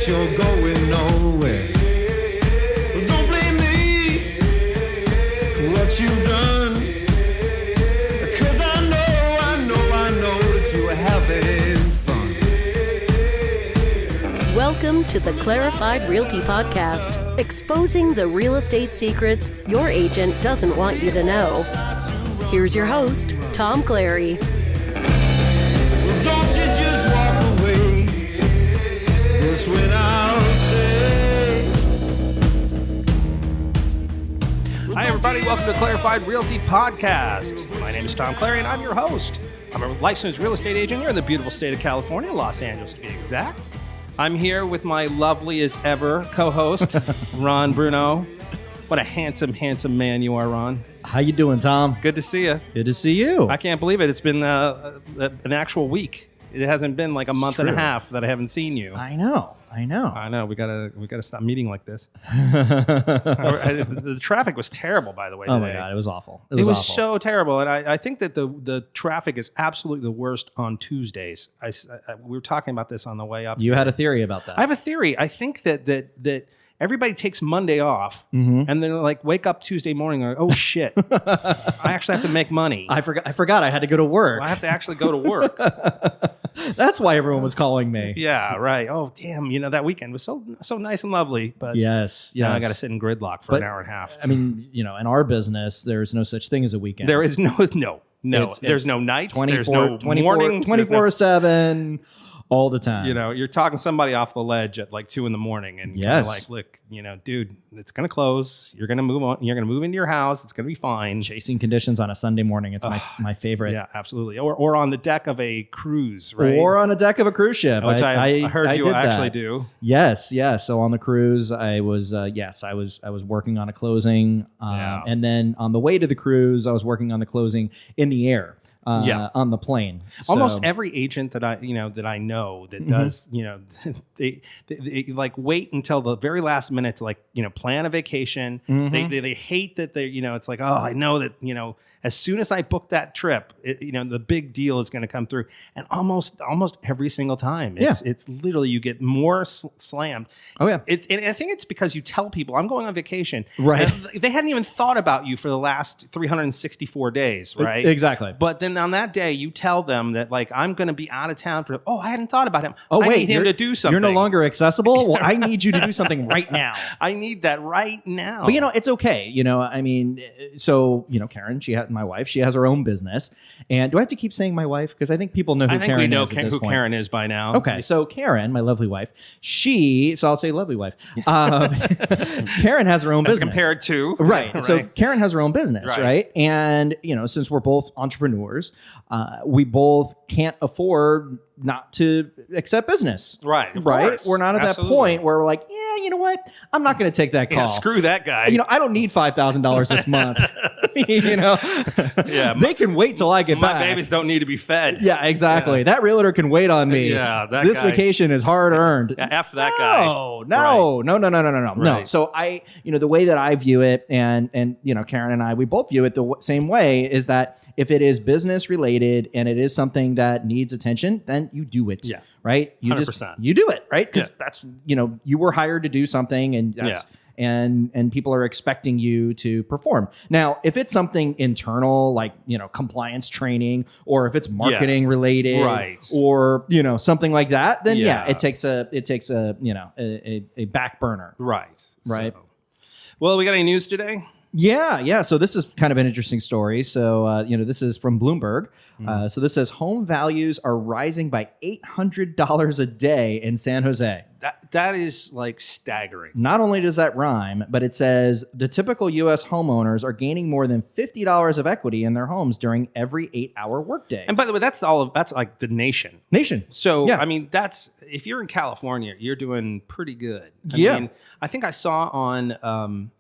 but you're going nowhere. Don't blame me for what you've done, because I know that you were having fun. Welcome to the Clarified Realty Podcast, exposing the real estate secrets your agent doesn't want you to know. Here's your host, Tom Clary. Don't you just walk away. That's when I'll say. Hi, everybody. Welcome to the Clarified Realty Podcast. My name is Tom Clary, and I'm your host. I'm a licensed real estate agent here in the beautiful state of California, Los Angeles to be exact. I'm here with my lovely as ever co-host, Ron Bruno. What a handsome, handsome man you are, Ron. How you doing, Tom? Good to see you. Good to see you. I can't believe it. It's been an actual week. It hasn't been like a month and a half that I haven't seen you. I know. I know. We gotta stop meeting like this. The traffic was terrible, by the way. Oh today. my God, it was awful. It was so terrible, and I think that the traffic is absolutely the worst on Tuesdays. We were talking about this on the way up. You had a theory about that. I have a theory. I think that everybody takes Monday off, and then like wake up Tuesday morning and go, oh shit, I actually have to make money. I forgot I had to go to work. Well, I have to actually go to work. That's why everyone was calling me. Yeah, right. Oh, damn. That weekend was so nice and lovely. But yes. now I got to sit in gridlock for an hour and a half. I mean, in our business, there's no such thing as a weekend. There is no. There's no nights. There's no mornings. 24/7, all the time. You're talking somebody off the ledge at like 2 a.m. and yes. like, look, dude, it's going to close. You're going to move on. You're going to move into your house. It's going to be fine. Chasing conditions on a Sunday morning. It's my favorite. Yeah, absolutely. Or on the deck of a cruise, right? Or on a deck of a cruise ship. Which I heard you actually that. do. Yes. So on the cruise, I was working on a closing. And then on the way to the cruise, I was working on the closing in the air. On the plane. Almost every agent that I know that does, they like wait until the very last minute to plan a vacation. They hate that it's like, oh, I know that, as soon as I book that trip, the big deal is going to come through. And almost every single time, it's literally you get more slammed. Oh yeah. And I think it's because you tell people I'm going on vacation. Right. They hadn't even thought about you for the last 364 days, right? Exactly. But then on that day, you tell them that I'm going to be out of town for. Oh, I hadn't thought about him. Oh, I wait, need him to do something. You're no longer accessible. Well, I need you to do something right now. I need that right now. But it's okay. Karen, my wife, she has her own business. And do I have to keep saying my wife? Because I think people know who Karen is. I think we know who Karen is by now. Okay, so Karen, my lovely wife, so I'll say lovely wife. Karen has her own business. Compared to. Right. So Karen has her own business, right? And, since we're both entrepreneurs, we both can't afford not to accept business. Right. Right. We're not at that point where we're like, yeah, you know what? I'm not going to take that call. Yeah, screw that guy. I don't need $5,000 this month. Yeah. They can wait till I get back. My babies don't need to be fed. Yeah, exactly. Yeah. That realtor can wait on me. Yeah. This vacation is hard earned. Yeah, F that guy. No. Right. No. So I, the way that I view it, and Karen and I, we both view it the same way, is that if it is business related and it is something that needs attention, then you do it. Yeah. Right. 100%. You do it. Right. Because that's, you were hired to do something, and that's, and people are expecting you to perform. Now, if it's something internal, like, compliance training, or if it's marketing related, right, or, something like that, then it takes a back burner. Right. Right. So. Well, we got any news today? Yeah. So this is kind of an interesting story. So, this is from Bloomberg. So this says home values are rising by $800 a day in San Jose. That is staggering. Not only does that rhyme, but it says the typical U.S. homeowners are gaining more than $50 of equity in their homes during every 8-hour workday. And by the way, that's like the nation. So, yeah. I mean, if you're in California, you're doing pretty good. I think I saw on...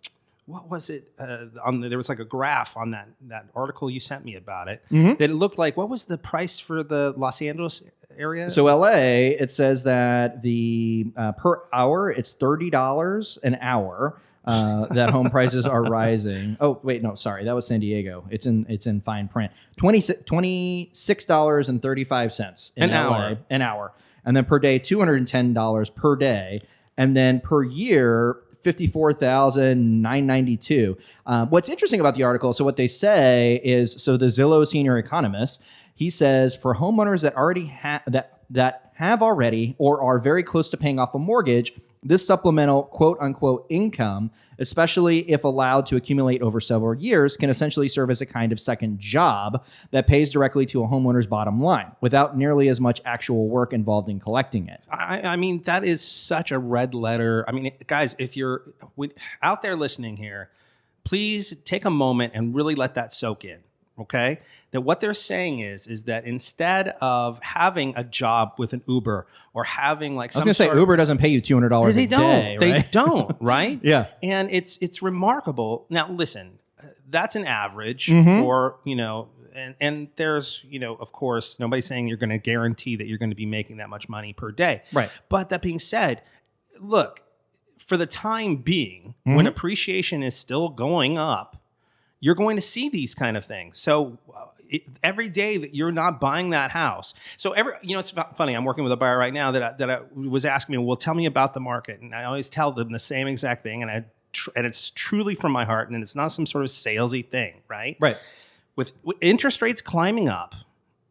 what was it? There was a graph on that article you sent me about it. That it looked like, what was the price for the Los Angeles area? So LA, it says that the per hour, it's $30 an hour. That home prices are rising. Oh, wait, no, sorry. That was San Diego. It's in fine print. $26.35 in LA, an hour. and then per day $210 per day, and then per year $54,992. What's interesting about the article, so what they say is, so the Zillow senior economist, he says for homeowners that already have already or are very close to paying off a mortgage, this supplemental quote unquote income, especially if allowed to accumulate over several years, can essentially serve as a kind of second job that pays directly to a homeowner's bottom line without nearly as much actual work involved in collecting it. I mean, that is such a red letter. I mean, guys, if you're out there listening here, please take a moment and really let that soak in. Okay, that what they're saying is that instead of having a job with an Uber or having like, I was going to say Uber doesn't pay you $200 a day, right? They don't, right? Yeah, and it's remarkable. Now, listen, that's an average for and there's of course nobody's saying you're going to guarantee that you're going to be making that much money per day, right? But that being said, look, for the time being, when appreciation is still going up, you're going to see these kind of things. So every day that you're not buying that house. So it's funny. I'm working with a buyer right now that was asking me, well, tell me about the market. And I always tell them the same exact thing. And it's truly from my heart. And it's not some sort of salesy thing, right? Right. With interest rates climbing up,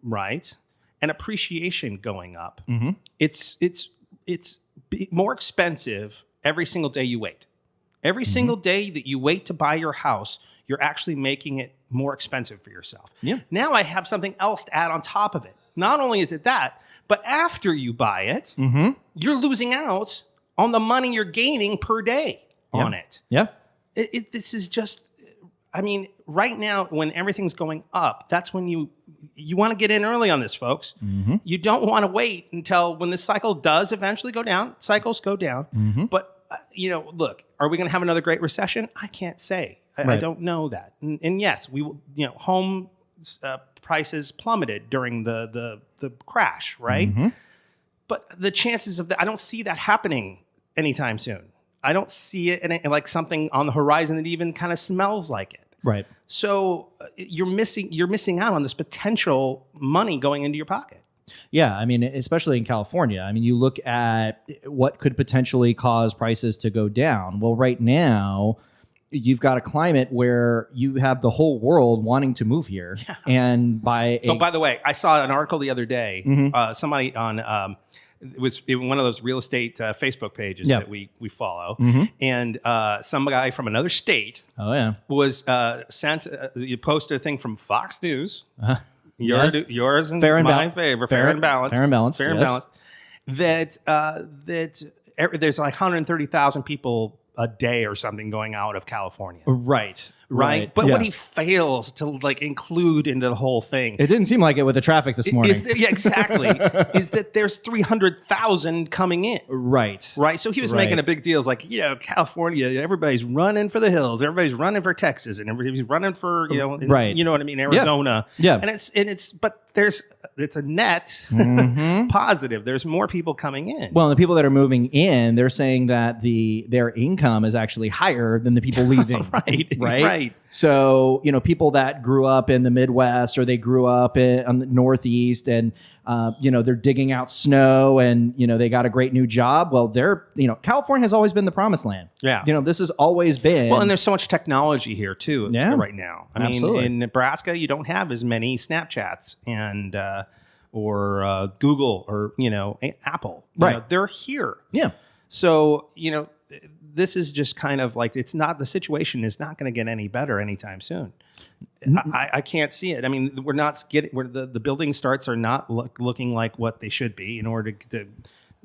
right? And appreciation going up, it's more expensive every single day you wait. Every single day that you wait to buy your house, you're actually making it more expensive for yourself. Yeah. Now I have something else to add on top of it. Not only is it that, but after you buy it, you're losing out on the money you're gaining per day on it. Yeah. This is just, I mean, right now when everything's going up, that's when you want to get in early on this, folks. You don't want to wait until when this cycle does eventually go down. Cycles go down. But, look, are we going to have another great recession? I can't say. I don't know that. And yes, we will, home prices plummeted during the crash, right? But the chances of that, I don't see that happening anytime soon. I don't see it in like something on the horizon that even kind of smells like it. Right. So you're missing out on this potential money going into your pocket. Yeah, I mean, especially in California. I mean, you look at what could potentially cause prices to go down. Well, right now, you've got a climate where you have the whole world wanting to move here. Yeah. And by Right. But what he fails to include into the whole thing. It didn't seem like it with the traffic this morning. Exactly. Is that there's 300,000 coming in. Right. So he was making a big deal. It's like, California, everybody's running for the hills. Everybody's running for Texas, and everybody's running for, you know what I mean, Arizona. Yeah. And it's a net positive. There's more people coming in. Well, the people that are moving in, they're saying that their income is actually higher than the people leaving. Right. So, people that grew up in the Midwest or they grew up on the Northeast and, they're digging out snow and, they got a great new job. Well, California has always been the promised land. Yeah. This has always been. Well, and there's so much technology here too right now. I Absolutely. mean, in Nebraska, you don't have as many Snapchats and, or Google or, Apple. They're here. Yeah. So, this is just kind of like, the situation is not going to get any better anytime soon. I can't see it. I mean, the building starts are not looking like what they should be in order to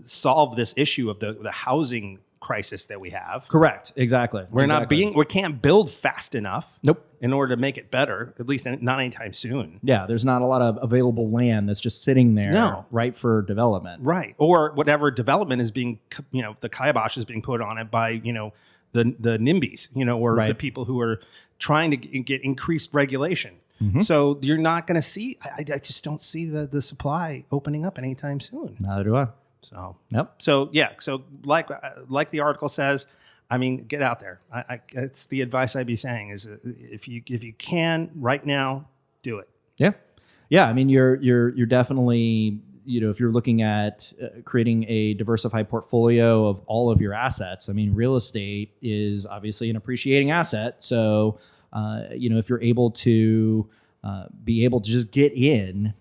solve this issue of the housing crisis that we have. Correct. Exactly. We can't build fast enough. Nope. In order to make it better, at least not anytime soon. Yeah, there's not a lot of available land that's just sitting there, right, for development. Right, or whatever development is being, the kibosh is being put on it by, the NIMBYs, or the people who are trying to get increased regulation. So you're not going to see. I just don't see the supply opening up anytime soon. Neither do I. So yep. So yeah. So like the article says, I mean, get out there. It's the advice I'd be saying is if you can right now, do it. Yeah. Yeah. I mean, you're definitely if you're looking at creating a diversified portfolio of all of your assets, I mean, real estate is obviously an appreciating asset. So, if you're able to be able to just get in,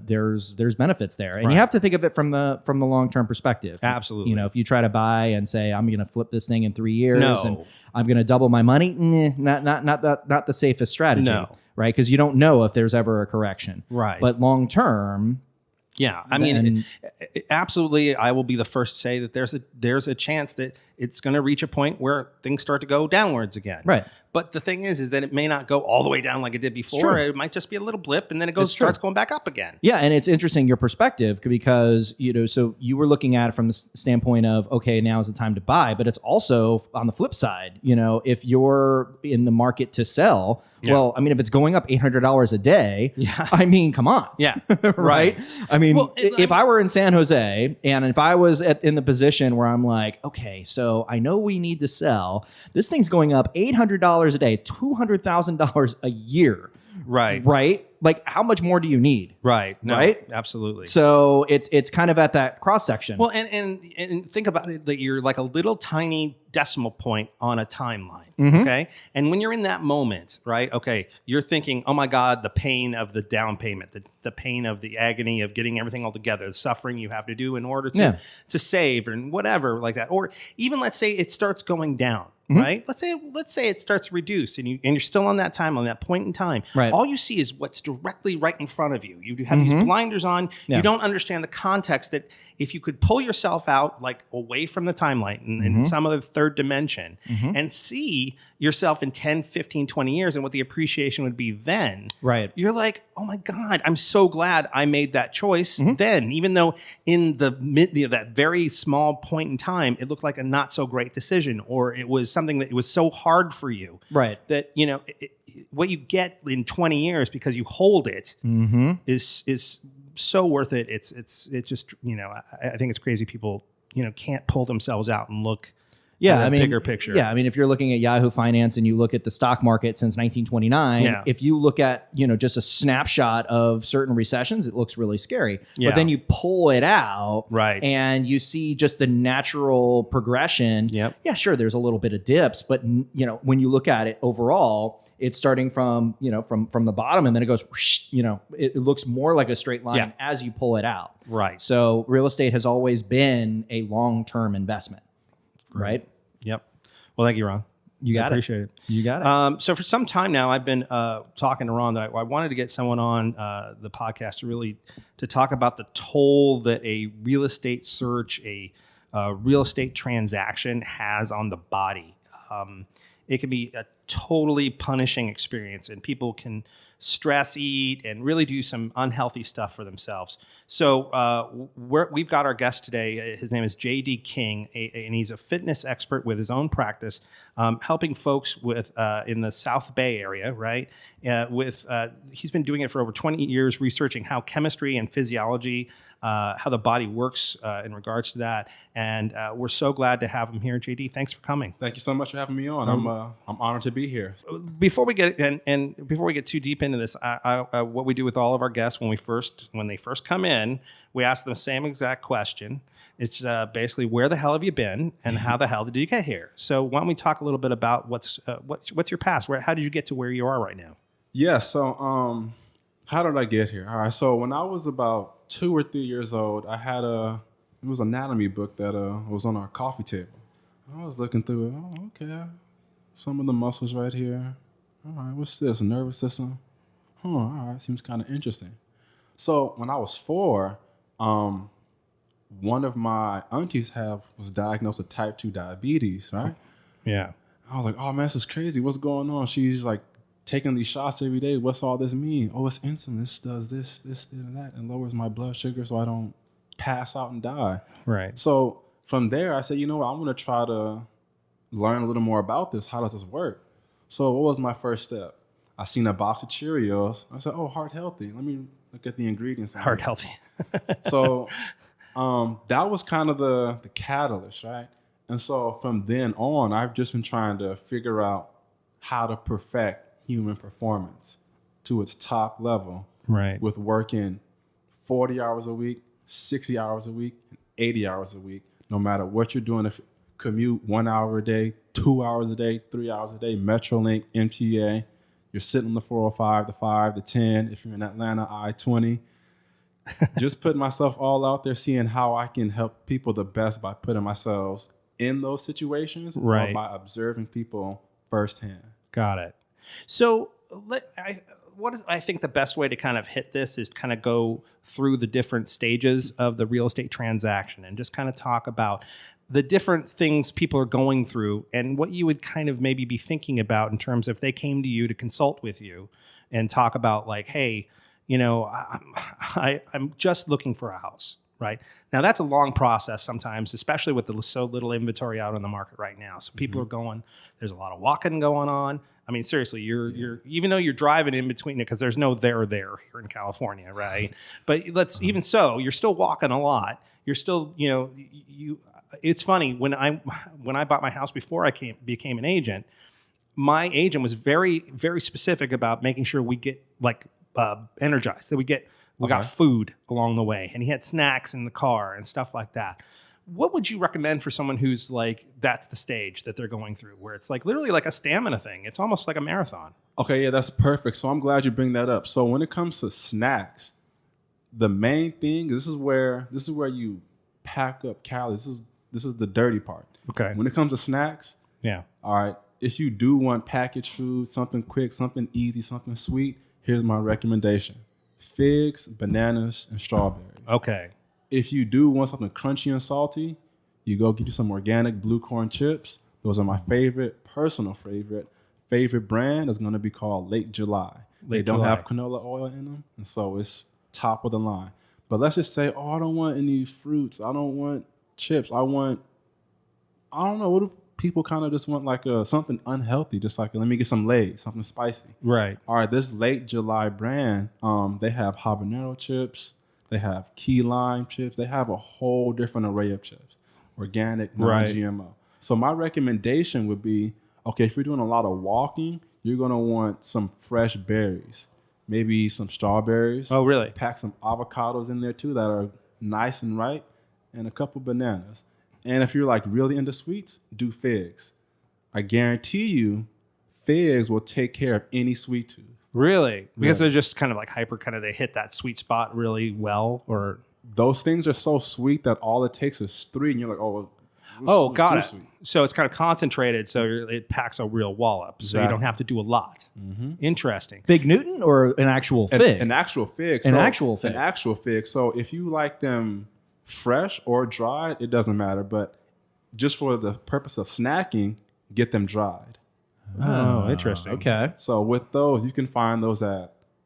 there's benefits there, and you have to think of it from the long-term perspective. Absolutely. If you try to buy and say, I'm going to flip this thing in 3 years No. and I'm going to double my money, not the safest strategy. No. Right? Because you don't know if there's ever a correction. Right. But long term, yeah, I mean, absolutely. I will be the first to say that there's a chance that it's going to reach a point where things start to go downwards again. Right. But the thing is that it may not go all the way down like it did before. It might just be a little blip, and then it starts going back up again. Yeah, and it's interesting your perspective because so you were looking at it from the standpoint of, okay, now is the time to buy, but it's also on the flip side. If you're in the market to sell, well, I mean, if it's going up $800 a day, I mean, come on, right? I mean, if I were in San Jose and if I was in the position where I'm like, okay, so I know we need to sell, this thing's going up $800 a day, $200,000 a year. Right. Like, how much more do you need? Right. No, right. Absolutely. So it's kind of at that cross section. Well, and think about it that you're like a little tiny decimal point on a timeline. Okay. And when you're in that moment, right? Okay. You're thinking, oh my God, the pain of the down payment, the pain of the agony of getting everything all together, the suffering you have to do in order to save and whatever like that. Or even let's say it starts going down. Right. Let's say it starts to reduce and you're still on that time, on that point in time. Right. All you see is what's directly right in front of you. You have these blinders on. You don't understand the context that if you could pull yourself out like away from the timeline in some other third dimension and see yourself in 10, 15, 20 years and what the appreciation would be then. Right. You're like, oh my God, I'm so glad I made that choice then, even though in the that very small point in time, it looked like a not so great decision, or it was something that it was so hard for you. Right. That, what you get in 20 years because you hold it is so worth it. It's just, I think it's crazy people, can't pull themselves out and look at a bigger picture. Yeah. I mean, if you're looking at Yahoo Finance and you look at the stock market since 1929, if you look at, just a snapshot of certain recessions, it looks really scary. But then you pull it out and you see just the natural progression. Yeah, sure. There's a little bit of dips, but when you look at it overall, it's starting from the bottom and then it goes, it looks more like a straight line as you pull it out. Right. So real estate has always been a long-term investment. Right. Yep. Well, thank you, Ron. You got it. Appreciate it. You got it. So for some time now, I've been talking to Ron that I wanted to get someone on the podcast to talk about the toll that a real estate search, a real estate transaction has on the body. It can be a totally punishing experience, and people can stress eat and really do some unhealthy stuff for themselves. So we've got our guest today. His name is J.D. King, and he's a fitness expert with his own practice, helping folks with in the South Bay area, right? He's been doing it for over 20 years, researching how chemistry and physiology, how the body works in regards to that. And we're so glad to have him here. JD, thanks for coming. Thank you so much for having me on. I'm honored to be here. Before we get before we get too deep into this, what we do with all of our guests when they first come in, we ask them the same exact question. It's basically, where the hell have you been, and how the hell did you get here? So why don't we talk a little bit about what's your past? How did you get to where you are right now? Yeah. So how did I get here? All right. So when I was about 2 or 3 years old, I had it was an anatomy book that was on our coffee table. I was looking through it. Oh, okay. Some of the muscles right here. All right. What's this? Nervous system. All right. Seems kind of interesting. So when I was 4, one of my aunties was diagnosed with type 2 diabetes, right? Yeah. I was like, oh man, this is crazy. What's going on? She's like taking these shots every day. What's all this mean? Oh, it's insulin. This does this, and that, and lowers my blood sugar so I don't pass out and die. Right. So from there, I said, you know what? I'm going to try to learn a little more about this. How does this work? So what was my first step? I seen a box of Cheerios. I said, oh, heart healthy. Let me look at the ingredients. Heart healthy. So that was kind of the catalyst, right? And so from then on, I've just been trying to figure out how to perfect human performance to its top level, right? With working 40 hours a week, 60 hours a week, and 80 hours a week, no matter what you're doing. If commute 1 hour a day, 2 hours a day, 3 hours a day, Metrolink, MTA, you're sitting on the 405, the 5, the 10. If you're in Atlanta, I-20. Just putting myself all out there, seeing how I can help people the best by putting myself in those situations, right, or by observing people firsthand. Got it. So I think the best way to kind of hit this is kind of go through the different stages of the real estate transaction and just kind of talk about the different things people are going through and what you would kind of maybe be thinking about in terms of if they came to you to consult with you and talk about like, hey, you know, I'm just looking for a house, right? Now that's a long process sometimes, especially with so little inventory out on the market right now. So people are going, there's a lot of walking going on. I mean, seriously, you're even though you're driving in between it, because there's no there here in California, right? But even so, you're still walking a lot. You're still, you know, it's funny when I bought my house before I became an agent, my agent was very, very specific about making sure we get like energized, that we got food along the way, and he had snacks in the car and stuff like that. What would you recommend for someone who's like, that's the stage that they're going through, where it's like literally like a stamina thing? It's almost like a marathon. Okay, yeah, that's perfect. So I'm glad you bring that up. So when it comes to snacks, the main thing, this is where you pack up calories. This is the dirty part. Okay. When it comes to snacks, yeah. All right, if you do want packaged food, something quick, something easy, something sweet, here's my recommendation: figs, bananas, and strawberries. Okay. If you do want something crunchy and salty, you go get you some organic blue corn chips. Those are my personal favorite brand is going to be called Late July. They don't have canola oil in them, and so it's top of the line. But let's just say, I don't want any fruits. I don't want chips. I don't know, what do people kind of just want, like something unhealthy, just like, let me get some Lay's, something spicy. Right. All right, this Late July brand, they have habanero chips. They have key lime chips. They have a whole different array of chips, organic, non-GMO. Right. So my recommendation would be, okay, if you're doing a lot of walking, you're going to want some fresh berries, maybe some strawberries. Oh, really? Pack some avocados in there too that are nice and ripe, and a couple bananas. And if you're like really into sweets, do figs. I guarantee you, figs will take care of any sweet tooth. Really? Because they're just kind of like they hit that sweet spot really well, or those things are so sweet that all it takes is 3, and you're like, got it. Sweet. So it's kind of concentrated, so it packs a real wallop, so you don't have to do a lot. Mm-hmm. Interesting. Fig Newton or an actual fig? An actual fig. An actual fig. So if you like them fresh or dried, it doesn't matter. But just for the purpose of snacking, get them dried. Oh, interesting. Okay. So with those, you can find those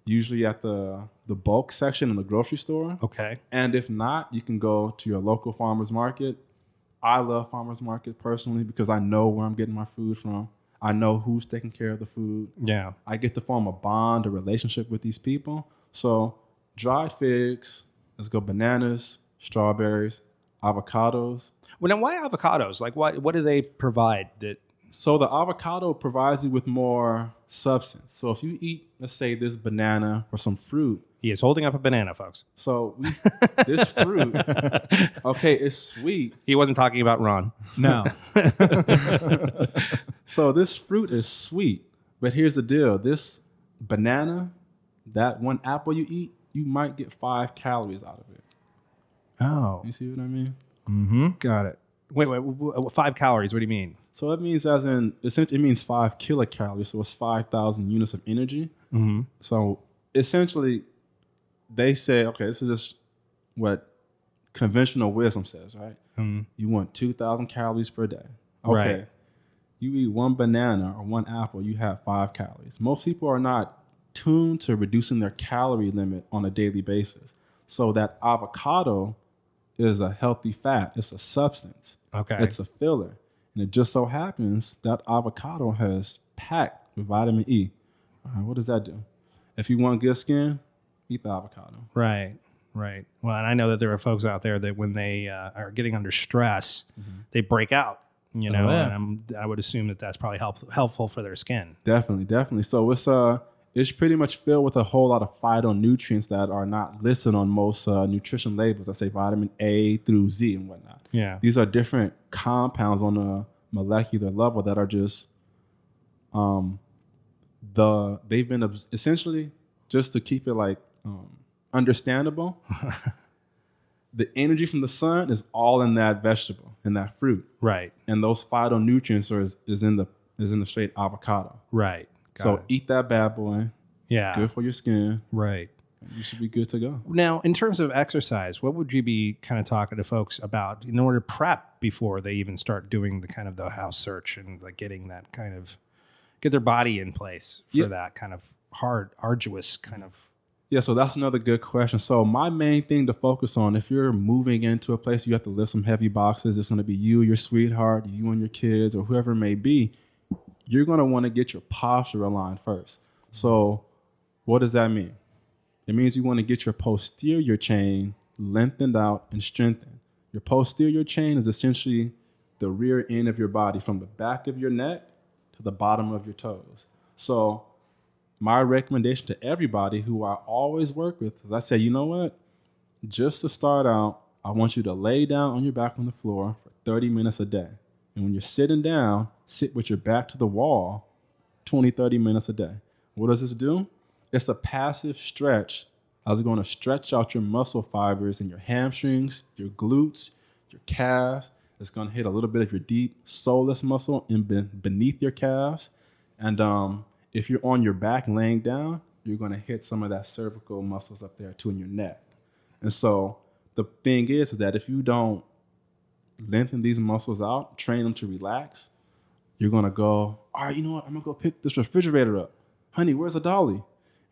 usually at the bulk section in the grocery store. Okay. And if not, you can go to your local farmer's market. I love farmer's market personally because I know where I'm getting my food from. I know who's taking care of the food. Yeah. I get to form a bond, a relationship with these people. So dried figs, let's go bananas, strawberries, avocados. Well, now why avocados? Like what do they provide that? So the avocado provides you with more substance. So if you eat, let's say, this banana or some fruit. He is holding up a banana, folks. So this fruit, okay, it's sweet. He wasn't talking about Ron. No. So this fruit is sweet. But here's the deal. This banana, that one apple you eat, you might get 5 calories out of it. Oh. You see what I mean? Mm-hmm. Got it. Wait, 5 calories. What do you mean? So it means essentially it means 5 kilocalories. So it's 5,000 units of energy. Mm-hmm. So essentially, they say, okay, this is just what conventional wisdom says, right? Mm-hmm. You want 2,000 calories per day. Okay. Right. You eat one banana or one apple, you have 5 calories. Most people are not tuned to reducing their calorie limit on a daily basis. So that avocado is a healthy fat. It's a substance. Okay. It's a filler. And it just so happens that avocado has packed with vitamin E. All right, what does that do? If you want good skin, eat the avocado. Right. Well, and I know that there are folks out there that when they are getting under stress, they break out, you know, and I would assume that that's probably helpful for their skin. Definitely. So it's pretty much filled with a whole lot of phytonutrients that are not listed on most nutrition labels. I say vitamin A through Z and whatnot. Yeah. These are different compounds on a molecular level that are just they've been essentially, just to keep it like understandable. The energy from the sun is all in that vegetable, in that fruit, Right. and those phytonutrients is in the straight avocado. Right. So Got it. eat that bad boy. Yeah. Good for your skin. Right. And you should be good to go. Now, in terms of exercise, what would you be kind of talking to folks about in order to prep before they even start doing the kind of the house search and like getting that kind of get their body in place for that kind of hard, arduous kind of. Yeah, so that's another good question. So my main thing to focus on, if you're moving into a place you have to lift some heavy boxes, it's going to be you, your sweetheart, you and your kids, or whoever it may be. You're going to want to get your posture aligned first. So what does that mean? It means you want to get your posterior chain lengthened out and strengthened. Your posterior chain is essentially the rear end of your body, from the back of your neck to the bottom of your toes. So my recommendation to everybody who I always work with is I say, you know what? Just to start out, I want you to lay down on your back on the floor for 30 minutes a day. And when you're sitting down, sit with your back to the wall 20, 30 minutes a day. What does this do? It's a passive stretch. I was going to stretch out your muscle fibers in your hamstrings, your glutes, your calves. It's going to hit a little bit of your deep soleus muscle beneath your calves. And if you're on your back laying down, you're going to hit some of that cervical muscles up there too in your neck. And so the thing is that if you don't lengthen these muscles out, train them to relax, you're going to go, all right, you know what? I'm going to go pick this refrigerator up. Honey, where's the dolly?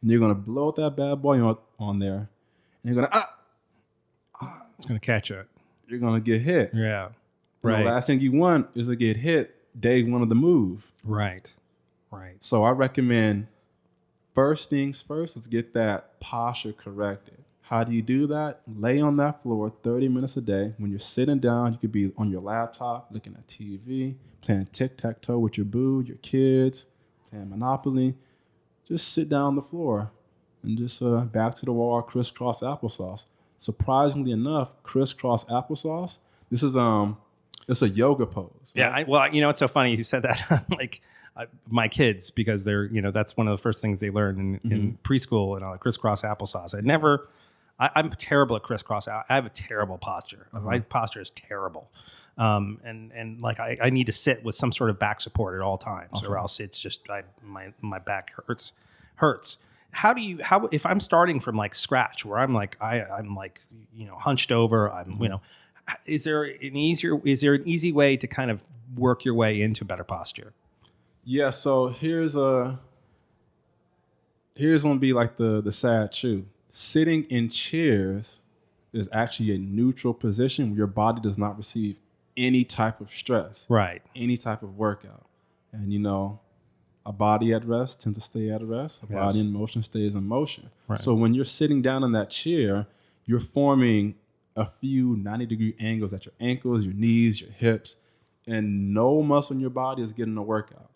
And you're going to blow that bad boy on there. And you're going to, It's going to catch it. you're going to get hit. Yeah. And Right. the last thing you want is to get hit day one of the move. Right. Right. So I recommend first things first, let's get that posture corrected. How do you do that? Lay on that floor 30 minutes a day. When you're sitting down, you could be on your laptop, looking at TV, playing tic-tac-toe with your boo, your kids, playing Monopoly. Just sit down on the floor and just back to the wall, crisscross applesauce. Surprisingly enough, crisscross applesauce, this is it's a yoga pose. Right? Yeah. It's so funny you said that. Like my kids, because they're, that's one of the first things they learn in preschool and all crisscross applesauce. I'm terrible at crisscross. I have a terrible posture. My posture is terrible. And like I need to sit with some sort of back support at all times, or else it's just my back hurts. How if I'm starting from like scratch, where I'm like I'm like hunched over, is there an easy way to kind of work your way into better posture? Yeah, so here's gonna be like the sad truth. Sitting in chairs is actually a neutral position where your body does not receive any type of stress, Right. any type of workout. And a body at rest tends to stay at rest. A body in motion stays in motion. Right. So when you're sitting down in that chair, you're forming a few 90-degree angles at your ankles, your knees, your hips, and no muscle in your body is getting a workout.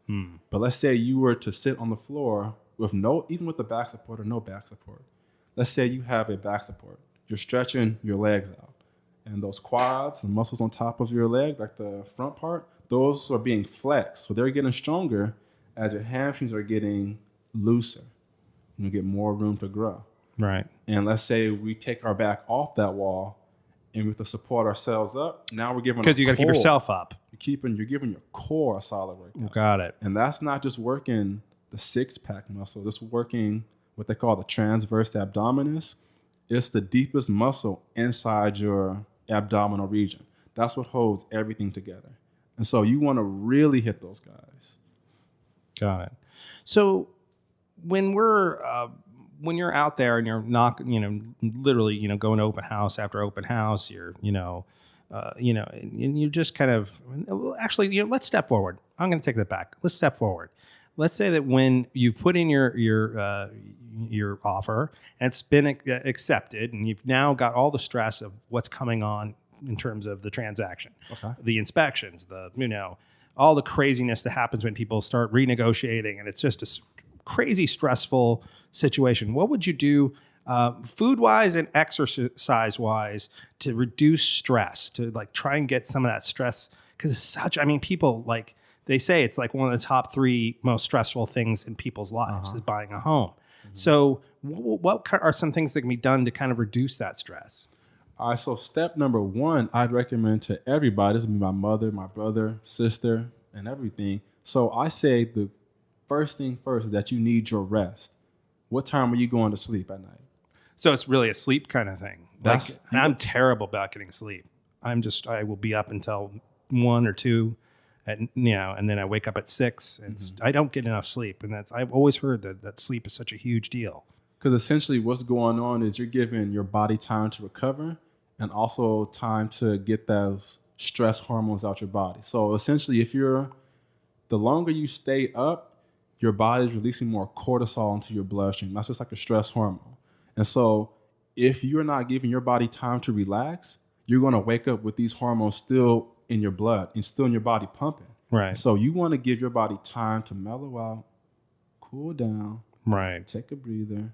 But let's say you were to sit on the floor with even with the back support or no back support. Let's say you have a back support. You're stretching your legs out. And those quads, the muscles on top of your leg, like the front part, those are being flexed. So they're getting stronger as your hamstrings are getting looser. You get more room to grow. Right. And let's say we take our back off that wall and we have to support ourselves up. Now we're giving Because you got to keep yourself up. You're giving your core a solid workout. Got it. And that's not just working the six-pack muscle. It's working what they call the transverse abdominis. It's the deepest muscle inside your abdominal region. That's what holds everything together. And so you want to really hit those guys. Got it. So when you're out there and you're literally, going to open house after open house, you're, and you just kind of, actually, let's step forward. I'm going to take that back. Let's step forward. Let's say that when you've put in your offer and it's been accepted, and you've now got all the stress of what's coming on in terms of the transaction, the inspections, all the craziness that happens when people start renegotiating, and it's just a crazy stressful situation, what would you do food wise and exercise wise to reduce stress, to like try and get some of that stress? Because it's such, I mean, people like, they say it's like one of the top 3 most stressful things in people's lives is buying a home. So what are some things that can be done to kind of reduce that stress? All right, so step number 1, I'd recommend to everybody, this would be my mother, my brother, sister, and everything. So I say the first thing first is that you need your rest. What time are you going to sleep at night? So it's really a sleep kind of thing. Like, That's- and I'm terrible about getting sleep. I will be up until 1 or 2 and then I wake up at 6 and I don't get enough sleep. And I've always heard that sleep is such a huge deal. Because essentially what's going on is you're giving your body time to recover and also time to get those stress hormones out your body. So essentially, the longer you stay up, your body's releasing more cortisol into your bloodstream. That's just like a stress hormone. And so if you're not giving your body time to relax, you're going to wake up with these hormones still in your blood and still in your body pumping. Right. So you want to give your body time to mellow out, cool down, Right. take a breather.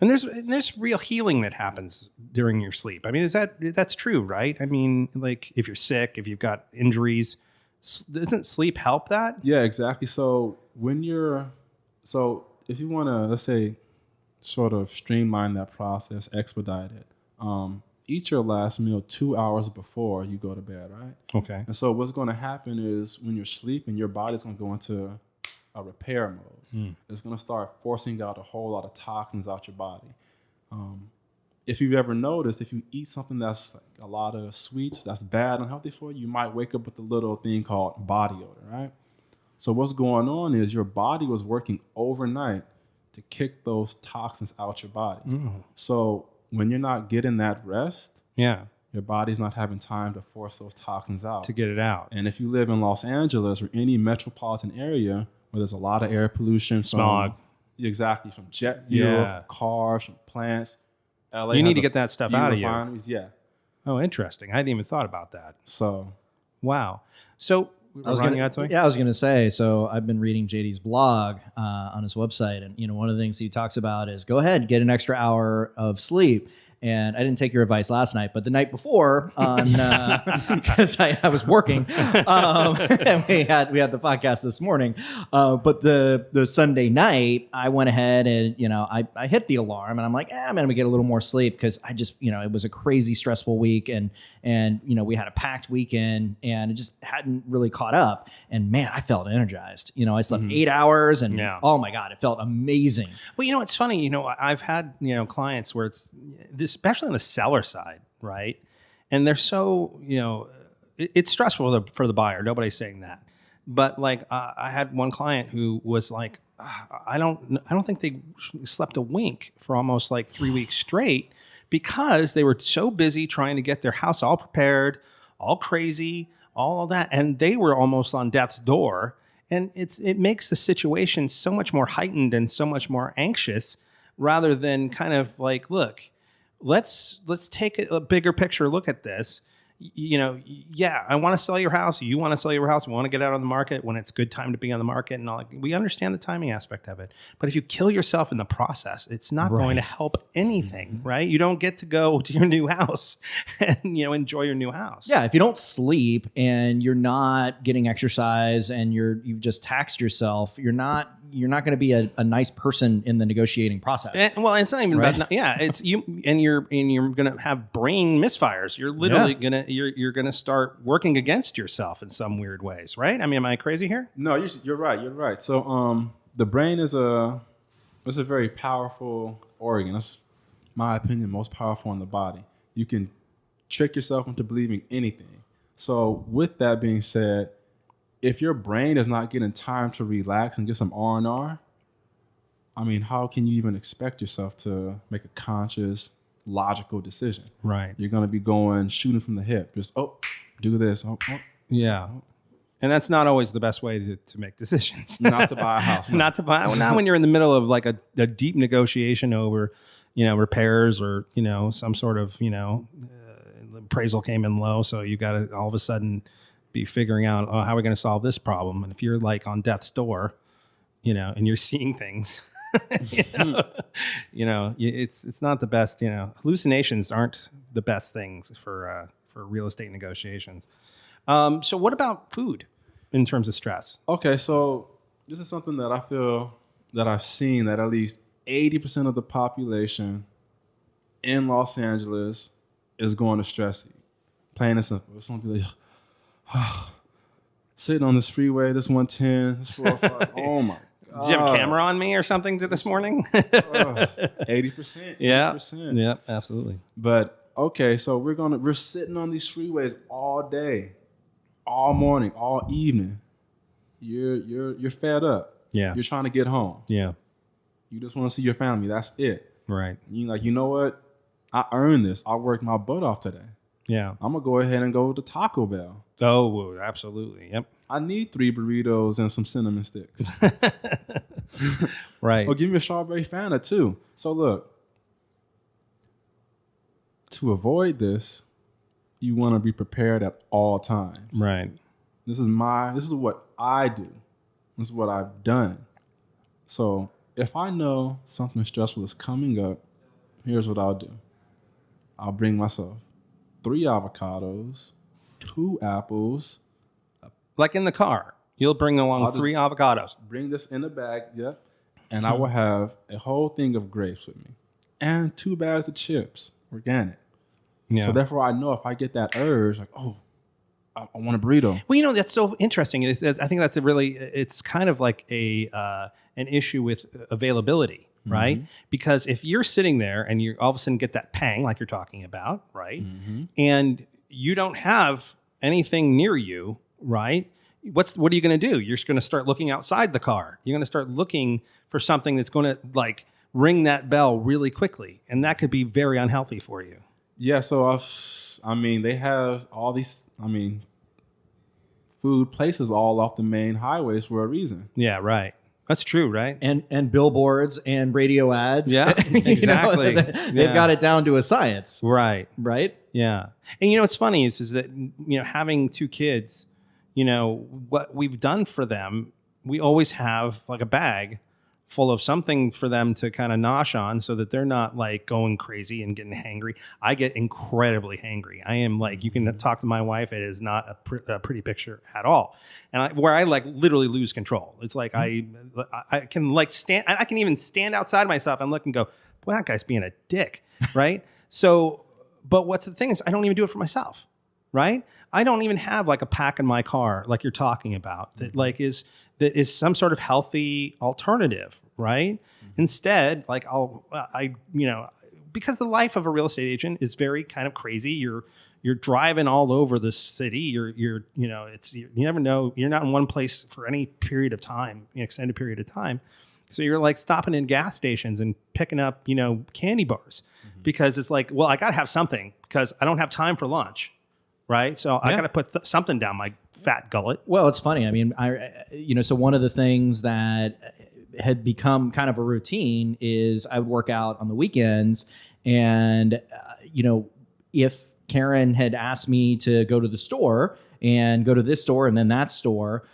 And there's real healing that happens during your sleep. I mean, that's true, right? I mean, like if you're sick, if you've got injuries, doesn't sleep help that? Yeah, exactly. So if you want to, let's say, sort of streamline that process, expedite it, eat your last meal 2 hours before you go to bed, right? Okay. And so what's going to happen is when you're sleeping, your body's going to go into a repair mode. It's going to start forcing out a whole lot of toxins out your body. If you've ever noticed, if you eat something that's like a lot of sweets, that's bad and healthy for you, you might wake up with a little thing called body odor, right? So what's going on is your body was working overnight to kick those toxins out your body. So when you're not getting that rest, Yeah. your body's not having time to force those toxins out. To get it out. And if you live in Los Angeles or any metropolitan area where there's a lot of air pollution, Smog. Exactly, from jet fuel, Yeah. from cars, from plants. LA You need has to a get that stuff few out of you. refineries, yeah. Oh, interesting. I hadn't even thought about that. So Wow. So I was Ron, gonna, you had something? yeah, I was going to say. So I've been reading JD's blog on his website, and one of the things he talks about is go ahead, get an extra hour of sleep. And I didn't take your advice last night, but the night before, because I was working, and we had the podcast this morning. But the Sunday night, I went ahead and I hit the alarm, and I'm like, I'm gonna get a little more sleep because I just it was a crazy stressful week, and we had a packed weekend, and it just hadn't really caught up. And man, I felt energized. I slept 8 hours, and oh my god, it felt amazing. Well, it's funny. I've had clients where it's this, especially on the seller side, right? And they're so it's stressful for the buyer. Nobody's saying that, but like I had one client who was like, I don't think they slept a wink for almost like 3 weeks straight because they were so busy trying to get their house all prepared, all crazy, all of that, and they were almost on death's door. And it makes the situation so much more heightened and so much more anxious, rather than kind of like, look, let's take a bigger picture look at this. I want to sell your house. You want to sell your house. We want to get out on the market when it's good time to be on the market and all. We understand the timing aspect of it. But if you kill yourself in the process, it's not going to help anything, right? You don't get to go to your new house and enjoy your new house. Yeah, if you don't sleep and you're not getting exercise and you've just taxed yourself, you're not going to be a nice person in the negotiating process. Well, it's not even about it's you, and you're going to have brain misfires. You're literally you're going to start working against yourself in some weird ways, right? I mean, am I crazy here? no, you're right. You're right. So the brain is a very powerful organ. That's my opinion, most powerful in the body. You can trick yourself into believing anything. So with that being said, if your brain is not getting time to relax and get some R&R, I mean, how can you even expect yourself to make a conscious, logical decision? Right. You're going to be shooting from the hip. Just, do this. Yeah. And that's not always the best way to make decisions. Not to buy a house. Not to buy. Well, now when you're in the middle of like a deep negotiation over, repairs or, some sort of, appraisal came in low. So you got to all of a sudden be figuring out, how are we going to solve this problem? And if you're like on death's door, and you're seeing things. It's not the best. Hallucinations aren't the best things for real estate negotiations. So what about food in terms of stress? Okay, so this is something that I feel that I've seen that at least 80% of the population in Los Angeles is going to stress eat. Plain and simple. Some people sitting on this freeway, this 110, this 405. Oh my God. Did you have a camera on me or something this morning? 80%. Yeah. 80%. Yeah, absolutely. But okay, so we're sitting on these freeways all day, all morning, all evening. You're fed up. Yeah. You're trying to get home. Yeah. You just want to see your family. That's it. Right. You like, you know what? I earned this. I worked my butt off today. Yeah. I'm gonna go ahead and go to Taco Bell. Oh, absolutely. Yep. I need 3 burritos and some cinnamon sticks. Right. Or give me a strawberry Fanta too. So look, to avoid this, you want to be prepared at all times. Right. This is what I do. This is what I've done. So if I know something stressful is coming up, here's what I'll do. I'll bring myself 3 avocados, 2 apples. Like in the car, you'll bring along 3 avocados. Bring this in the bag, yep. And I will have a whole thing of grapes with me. And 2 bags of chips, organic. Yeah. So therefore I know if I get that urge, like, oh, I want a burrito. Well, that's so interesting. I think that's it's kind of like an issue with availability, right? Because if you're sitting there and you all of a sudden get that pang, like you're talking about, right? And you don't have anything near you, right? What are you going to do? You're just going to start looking outside the car. You're going to start looking for something that's going to like ring that bell really quickly, and that could be very unhealthy for you. Yeah. So they have all these. Food places all off the main highways for a reason. Yeah, right. That's true, right? And billboards and radio ads. Yeah, exactly. They've got it down to a science. Right. Right? Yeah. And what's funny is that having 2 kids, what we've done for them, we always have like a bag full of something for them to kind of nosh on so that they're not like going crazy and getting hangry. I get incredibly hangry. I am like, you can talk to my wife. It is not a pretty picture at all. And where I like literally lose control. It's like I can like stand, I can even stand outside myself and look and go, boy, that guy's being a dick. Right. So, but what's the thing is I don't even do it for myself. Right. I don't even have like a pack in my car, like you're talking about, that like is some sort of healthy alternative, right? Instead, like because the life of a real estate agent is very kind of crazy. You're driving all over the city. You never know. You're not in one place for any period of time, extended period of time. So you're like stopping in gas stations and picking up, candy bars because it's like, well, I got to have something because I don't have time for lunch. Right. So I got to put something down my fat gullet. Well, it's funny. I mean, so one of the things that had become kind of a routine is I would work out on the weekends. And, if Karen had asked me to go to the store and go to this store and then that store,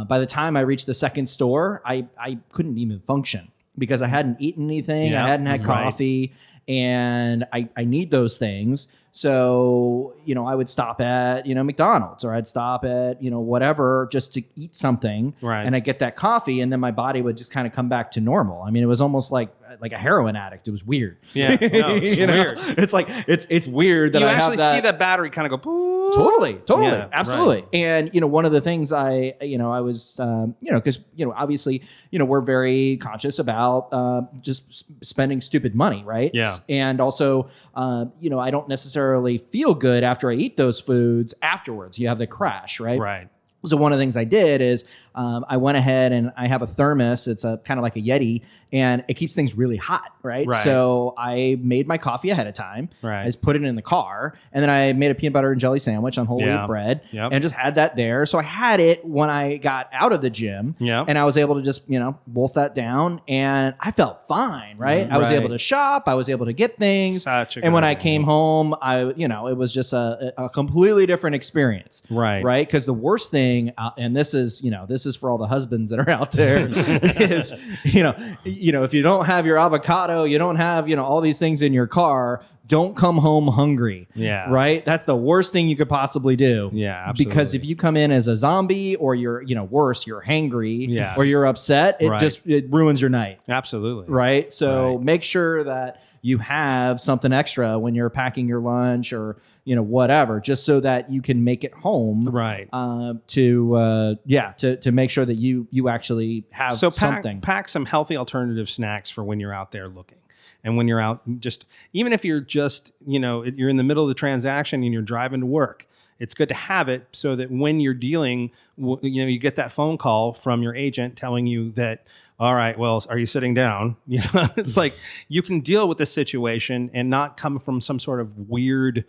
by the time I reached the second store, I couldn't even function because I hadn't eaten anything. I hadn't had coffee. And I need those things. So, I would stop at, McDonald's or I'd stop at, whatever just to eat something. Right. And I'd get that coffee and then my body would just kind of come back to normal. I mean, it was almost like a heroin addict. It was weird. Yeah. No, it's weird. It's like, it's weird that you I have that. see the battery kind of go, boo. Totally. Yeah, absolutely. right. And, one of the things I was, because, obviously, we're very conscious about just spending stupid money, right? Yeah. And also, I don't necessarily feel good after I eat those foods afterwards. You have the crash, right? Right. So one of the things I did is I went ahead and I have a thermos. It's a kind of like a Yeti, and it keeps things really hot, right? Right. So I made my coffee ahead of time. Right. I just put it in the car, and then I made a peanut butter and jelly sandwich on whole wheat bread, Yep. and just had that there. So I had it when I got out of the gym, Yep. and I was able to just, wolf that down, and I felt fine, right? I was Right. able to shop, I was able to get things, Such a and when good I idea. came home, it was just a completely different experience, Right. right? Because the worst thing, and this is for all the husbands that are out there, is if you don't have your avocado, you don't have all these things in your car, don't come home hungry. Yeah. Right? That's the worst thing you could possibly do. Yeah, absolutely. Because if you come in as a zombie, or you're, worse, you're hangry, Yes. or you're upset, Right. it ruins your night. Absolutely. Right? So Right. make sure that you have something extra when you're packing your lunch, or whatever, just so that you can make it home. Right. To make sure that you actually have something. pack some healthy alternative snacks for when you're out there looking. And when you're out, just even if you're just, you're in the middle of the transaction and you're driving to work, it's good to have it so that when you're dealing, you get that phone call from your agent telling you that, all right, well, are you sitting down? It's like you can deal with the situation and not come from some sort of weird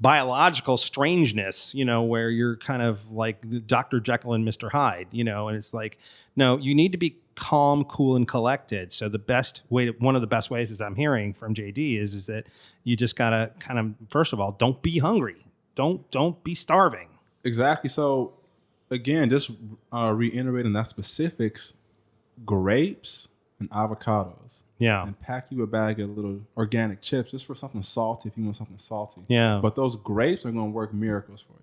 biological strangeness, where you're kind of like Dr. Jekyll and Mr. Hyde, and it's like, no, you need to be calm, cool, and collected. So one of the best ways, as I'm hearing from JD, is that you just gotta kind of, first of all, don't be hungry. Don't be starving. Exactly. So again, just reiterating that specifics, grapes and avocados. Yeah. And pack you a bag of little organic chips just for something salty if you want something salty. Yeah. But those grapes are going to work miracles for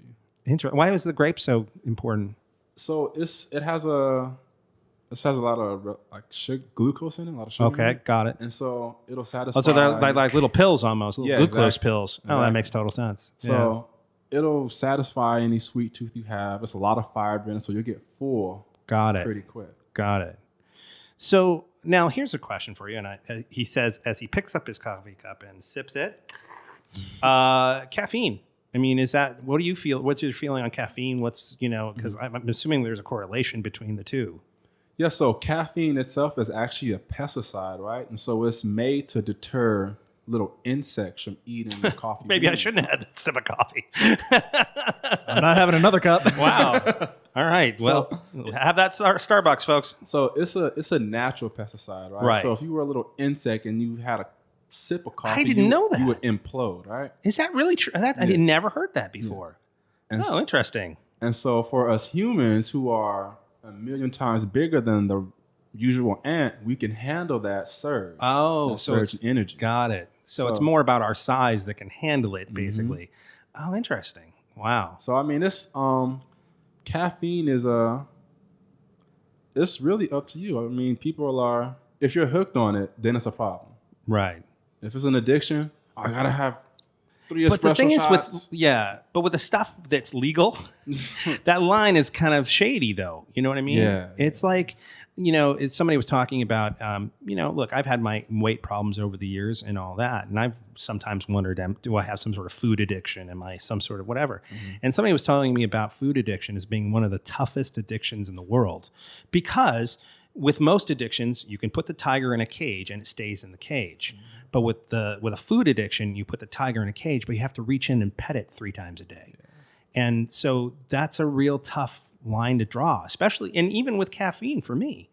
you. Why was the grape so important? So it has a lot of sugar, glucose in it, a lot of sugar. in Okay, it. got it. And so it'll satisfy. Oh, so they're like little pills almost, little Yeah, glucose exactly. pills. Oh, that Exactly. makes total sense. So it'll satisfy any sweet tooth you have. It's a lot of fiber in it, so you'll get full Got it. pretty quick. Got it. So now here's a question for you. And he says, as he picks up his coffee cup and sips it, caffeine. I mean, what do you feel? What's your feeling on caffeine? Because I'm assuming there's a correlation between the two. Yeah, so caffeine itself is actually a pesticide, right? And so it's made to deter little insects from eating your coffee. Maybe I beans. shouldn't have had a sip of coffee. I'm not having another cup. Wow. All right. Well, have that Starbucks, folks. So it's a natural pesticide, right? Right. So if you were a little insect and you had a sip of coffee, didn't know that. you would implode, right? Is that really true? I Yeah. never heard that before. And Oh, interesting. And so for us humans who are a million times bigger than the usual ant, we can handle that surge. Oh, that so surge it's in energy. got it. So it's So- more about our size that can handle it, basically. Oh, interesting. Wow. So I mean, this caffeine is it's really up to you. I mean, if you're hooked on it, then it's a problem. Right. If it's an addiction, I gotta have 3 espresso But the thing shots. is with the stuff that's legal, that line is kind of shady, though. You know what I mean? Yeah. It's like, somebody was talking about, look, I've had my weight problems over the years and all that. And I've sometimes wondered, do I have some sort of food addiction? Am I some sort of whatever? And somebody was telling me about food addiction as being one of the toughest addictions in the world. Because with most addictions, you can put the tiger in a cage and it stays in the cage. But with a food addiction, you put the tiger in a cage, but you have to reach in and pet it 3 times a day. And so that's a real tough line to draw, especially, and even with caffeine for me.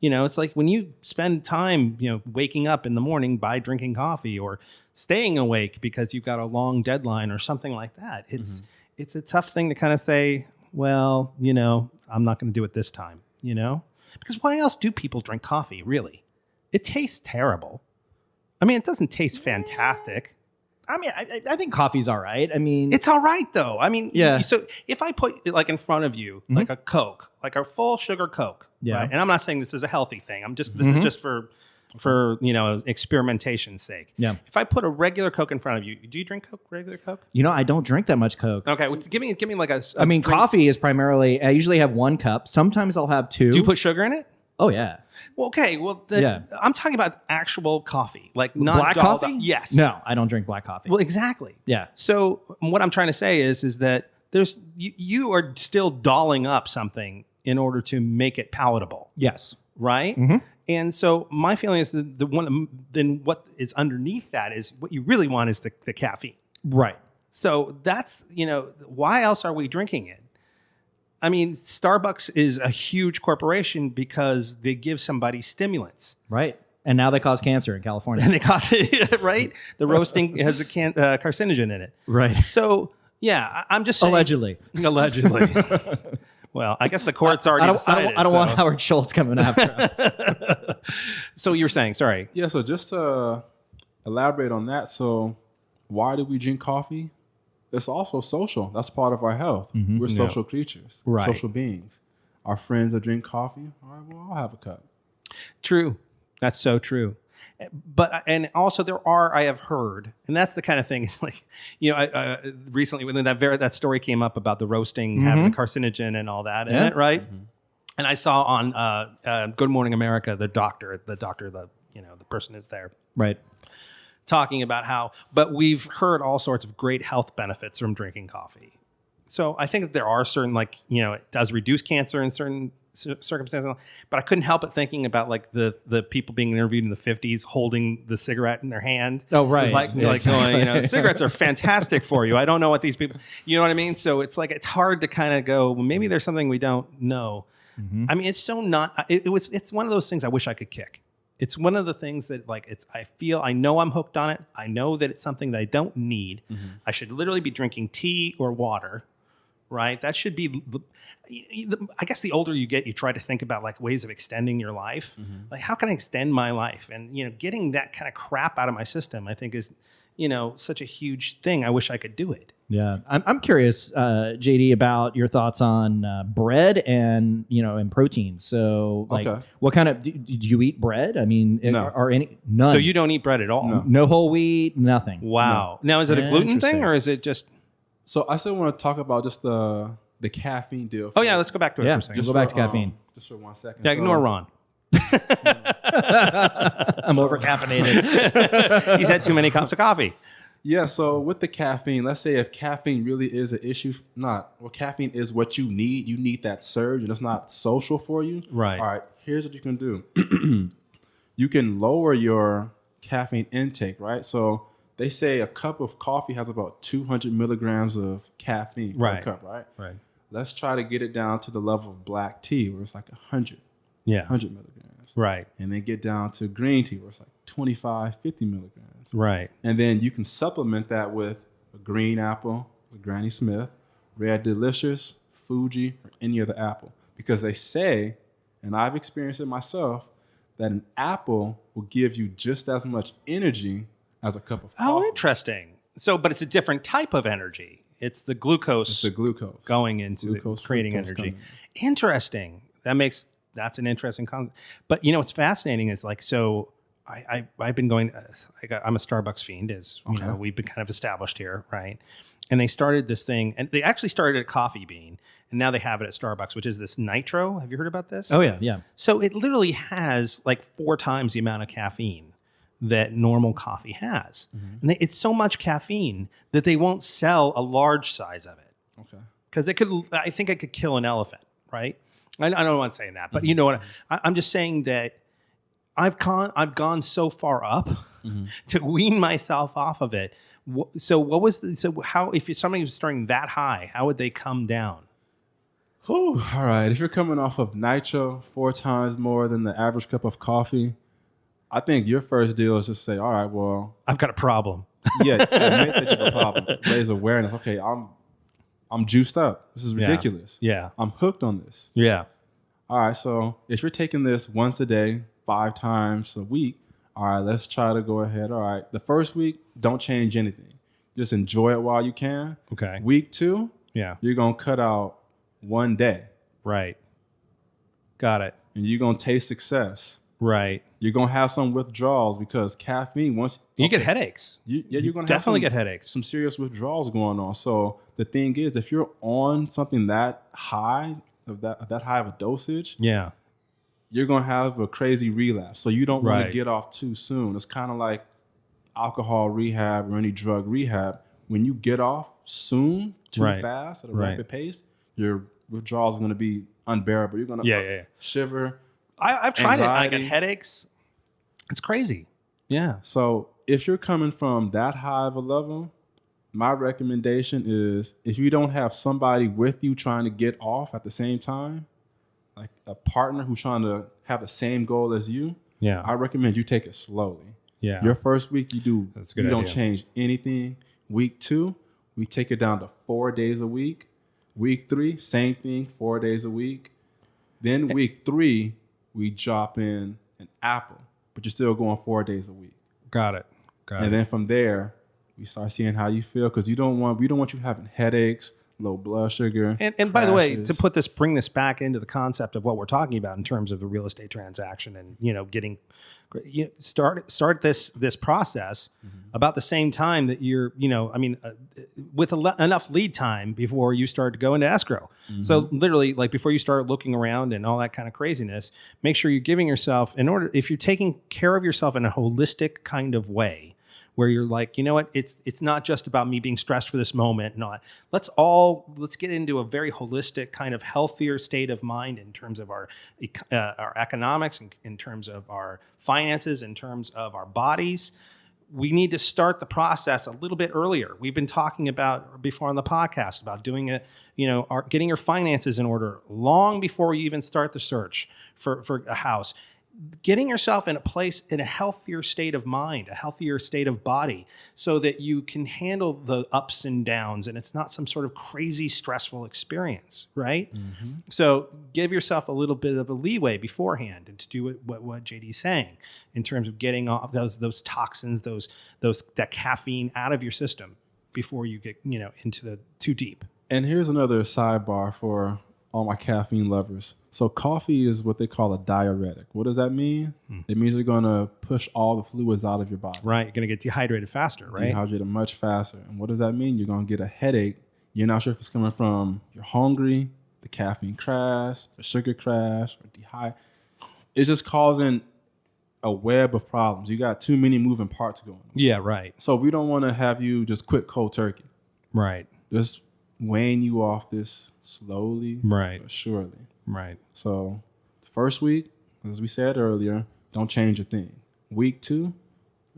It's like when you spend time, waking up in the morning by drinking coffee or staying awake because you've got a long deadline or something like that. It's a tough thing to kind of say, well, I'm not going to do it this time, because why else do people drink coffee, really? It tastes terrible. I mean, it doesn't taste fantastic. I mean, I think coffee's all right. I mean, It's all right, though. I mean, Yeah. So if I put it in front of you, like a Coke, like a full sugar Coke, Yeah. right? And I'm not saying this is a healthy thing. This is just for experimentation's sake. Yeah. If I put a regular Coke in front of you, do you drink Coke, regular Coke? I don't drink that much Coke. Okay, well, give me like a. I mean, drink. coffee is primarily, I usually have 1 cup. Sometimes I'll have 2. Do you put sugar in it? Oh, yeah. Well, okay. Well, Yeah. I'm talking about actual coffee, like not Black dolled coffee? up. Yes. No, I don't drink black coffee. Well, exactly. Yeah. So what I'm trying to say is that you are still dolling up something in order to make it palatable, Yes. right? And so my feeling is that then what is underneath that is what you really want is the caffeine. Right. So that's, why else are we drinking it? I mean, Starbucks is a huge corporation because they give somebody stimulants. Right. And now they cause cancer in California. And they cause it, right? The roasting has a carcinogen in it. Right. So, yeah, I'm just saying. Allegedly. Well, I guess the court's already decided. I don't want Howard Schultz coming after us. So you're saying, sorry. Yeah, so just to elaborate on that, so why do we drink coffee? It's also social. That's part of our health. We're social creatures, social beings. Our friends that drink coffee, all right, well, I'll have a cup. True. That's so true. But, and also I have heard, and that's the kind of thing, it's like, recently when that story came up about the roasting having the carcinogen and all that in it, right? And I saw on Good Morning America, the person is there. Right. Talking about but we've heard all sorts of great health benefits from drinking coffee. So I think that there are certain, it does reduce cancer in certain circumstances, but I couldn't help but thinking about the people being interviewed in the 50s holding the cigarette in their hand. Oh, right. Going, cigarettes are fantastic for you. I don't know what these people, you know what I mean? So it's it's hard to kind of go, well, maybe there's something we don't know. I mean, it's so not, it's one of those things I wish I could kick. It's one of the things that I know I'm hooked on it. I know that it's something that I don't need. I should literally be drinking tea or water, right? That should be, I guess the older you get, you try to think about ways of extending your life. How can I extend my life? And, getting that kind of crap out of my system, I think is, such a huge thing. I wish I could do it. Yeah. I'm curious, JD, about your thoughts on bread and, and protein. So what kind of, did you eat bread? I mean, none. So you don't eat bread at all? No whole wheat, nothing. Wow. No. Now, is it a gluten thing or is it just? So I still want to talk about just the caffeine deal. Oh yeah. Let's go back to it for a second. Just go back to caffeine. Just for 1 second. Yeah. Ignore Ron. I'm over caffeinated. He's had too many cups of coffee. Yeah, so with the caffeine, let's say if caffeine really is an issue, caffeine is what you need that surge and it's not social for you. Right. All right, here's what you can do. You can lower your caffeine intake, right? So they say a cup of coffee has about 200 milligrams of caffeine per cup, right? Right. Let's try to get it down to the level of black tea where it's 100. Yeah. 100 milligrams. Right. And then get down to green tea where it's 25, 50 milligrams. Right. And then you can supplement that with a green apple, a Granny Smith, Red Delicious, Fuji, or any other apple. Because they say, and I've experienced it myself, that an apple will give you just as much energy as a cup of coffee. Oh, interesting. So, but it's a different type of energy. It's the glucose. It's the glucose. Going into creating energy. Interesting. That's an interesting concept. But what's fascinating is I've been going. I'm a Starbucks fiend, as we've been kind of established here, right? And they started this thing, and they actually started at Coffee Bean, and now they have it at Starbucks, which is this nitro. Have you heard about this? Oh yeah. So it literally has 4 times the amount of caffeine that normal coffee has, and it's so much caffeine that they won't sell a large size of it. Okay. Because I think it could kill an elephant, right? I don't want to say that, but you know what? I'm just saying that I've gone so far up to wean myself off of it. So if somebody was starting that high, how would they come down? All right. If you're coming off of nitro 4 times more than the average cup of coffee, I think your first deal is just say, all right, well, I've got a problem. Admit that you have a problem. Raise awareness. Okay, I'm juiced up. This is ridiculous. Yeah. I'm hooked on this. Yeah. All right, so if you're taking this once a day, 5 times a week, all right, let's try to go ahead. All right, the first week, don't change anything. Just enjoy it while you can. Okay. Week 2, you're going to cut out 1 day. Right. Got it. And you're going to taste success. Right. You're going to have some withdrawals because caffeine, you get headaches. You're going to definitely get headaches. Some serious withdrawals going on. So the thing is, if you're on something that high, of that high of a dosage, you're going to have a crazy relapse. So you don't want to get off too soon. It's kind of like alcohol rehab or any drug rehab. When you get off soon, too fast, at a rapid pace, your withdrawals are going to be unbearable. You're going to shiver, I've tried it. I get anxiety. headaches. It's crazy. Yeah. So if you're coming from that high of a level, my recommendation is if you don't have somebody with you trying to get off at the same time, like a partner who's trying to have the same goal as you, Yeah. I recommend you take it slowly. Yeah. Your first week, That's a good don't idea. change anything. Week 2, we take it down to 4 days a week. Week 3, same thing, 4 days a week. Then week 3, we drop in an apple, but you're still going 4 days a week. Got it. And then from there, we start seeing how you feel because we don't want you having headaches, low blood sugar. And by the way, crashes. to bring this back into the concept of what we're talking about in terms of the real estate transaction and, getting start this process about the same time that you're, with enough lead time before you start to go into escrow. So literally, like before you start looking around and all that kind of craziness, make sure you're giving yourself, if you're taking care of yourself in a holistic kind of way, where you're like, you know what, it's not just about me being stressed for this moment. No, let's get into a very holistic kind of healthier state of mind in terms of our economics, in terms of our finances, in terms of our bodies. We need to start the process a little bit earlier. We've been talking about before on the podcast about doing getting your finances in order long before you even start the search for a house. Getting yourself in a place in a healthier state of mind, a healthier state of body, so that you can handle the ups and downs and it's not some sort of crazy stressful experience, right? So give yourself a little bit of a leeway beforehand and to do what JD's saying in terms of getting off those toxins, that caffeine out of your system before you get into the too deep. And here's another sidebar for all my caffeine lovers. So coffee is what they call a diuretic. What does that mean? It means you're going to push all the fluids out of your body. Right. You're going to get dehydrated faster, right? Dehydrated much faster. And what does that mean? You're going to get a headache. You're not sure if it's coming from you're hungry, the caffeine crash, the sugar crash, or dehydrate. It's just causing a web of problems. You got too many moving parts going on. Yeah, right. So we don't want to have you just quit cold turkey. Right. Just weighing you off this slowly, Right. but surely. Right. So the first week, as we said earlier, don't change a thing. Week 2,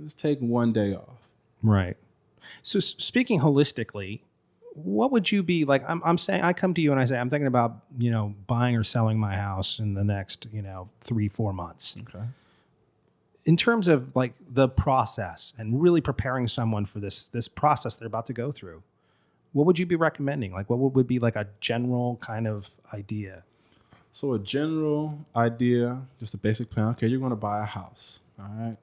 just take 1 day off. Right. So speaking holistically, what would you be like? I'm saying, I come to you and I say, I'm thinking about, buying or selling my house in the next, 3-4 months. Okay. In terms of like the process and really preparing someone for this process they're about to go through, what would you be recommending? Like what would be like a general kind of idea? So a general idea, just a basic plan. Okay, you're going to buy a house. All right.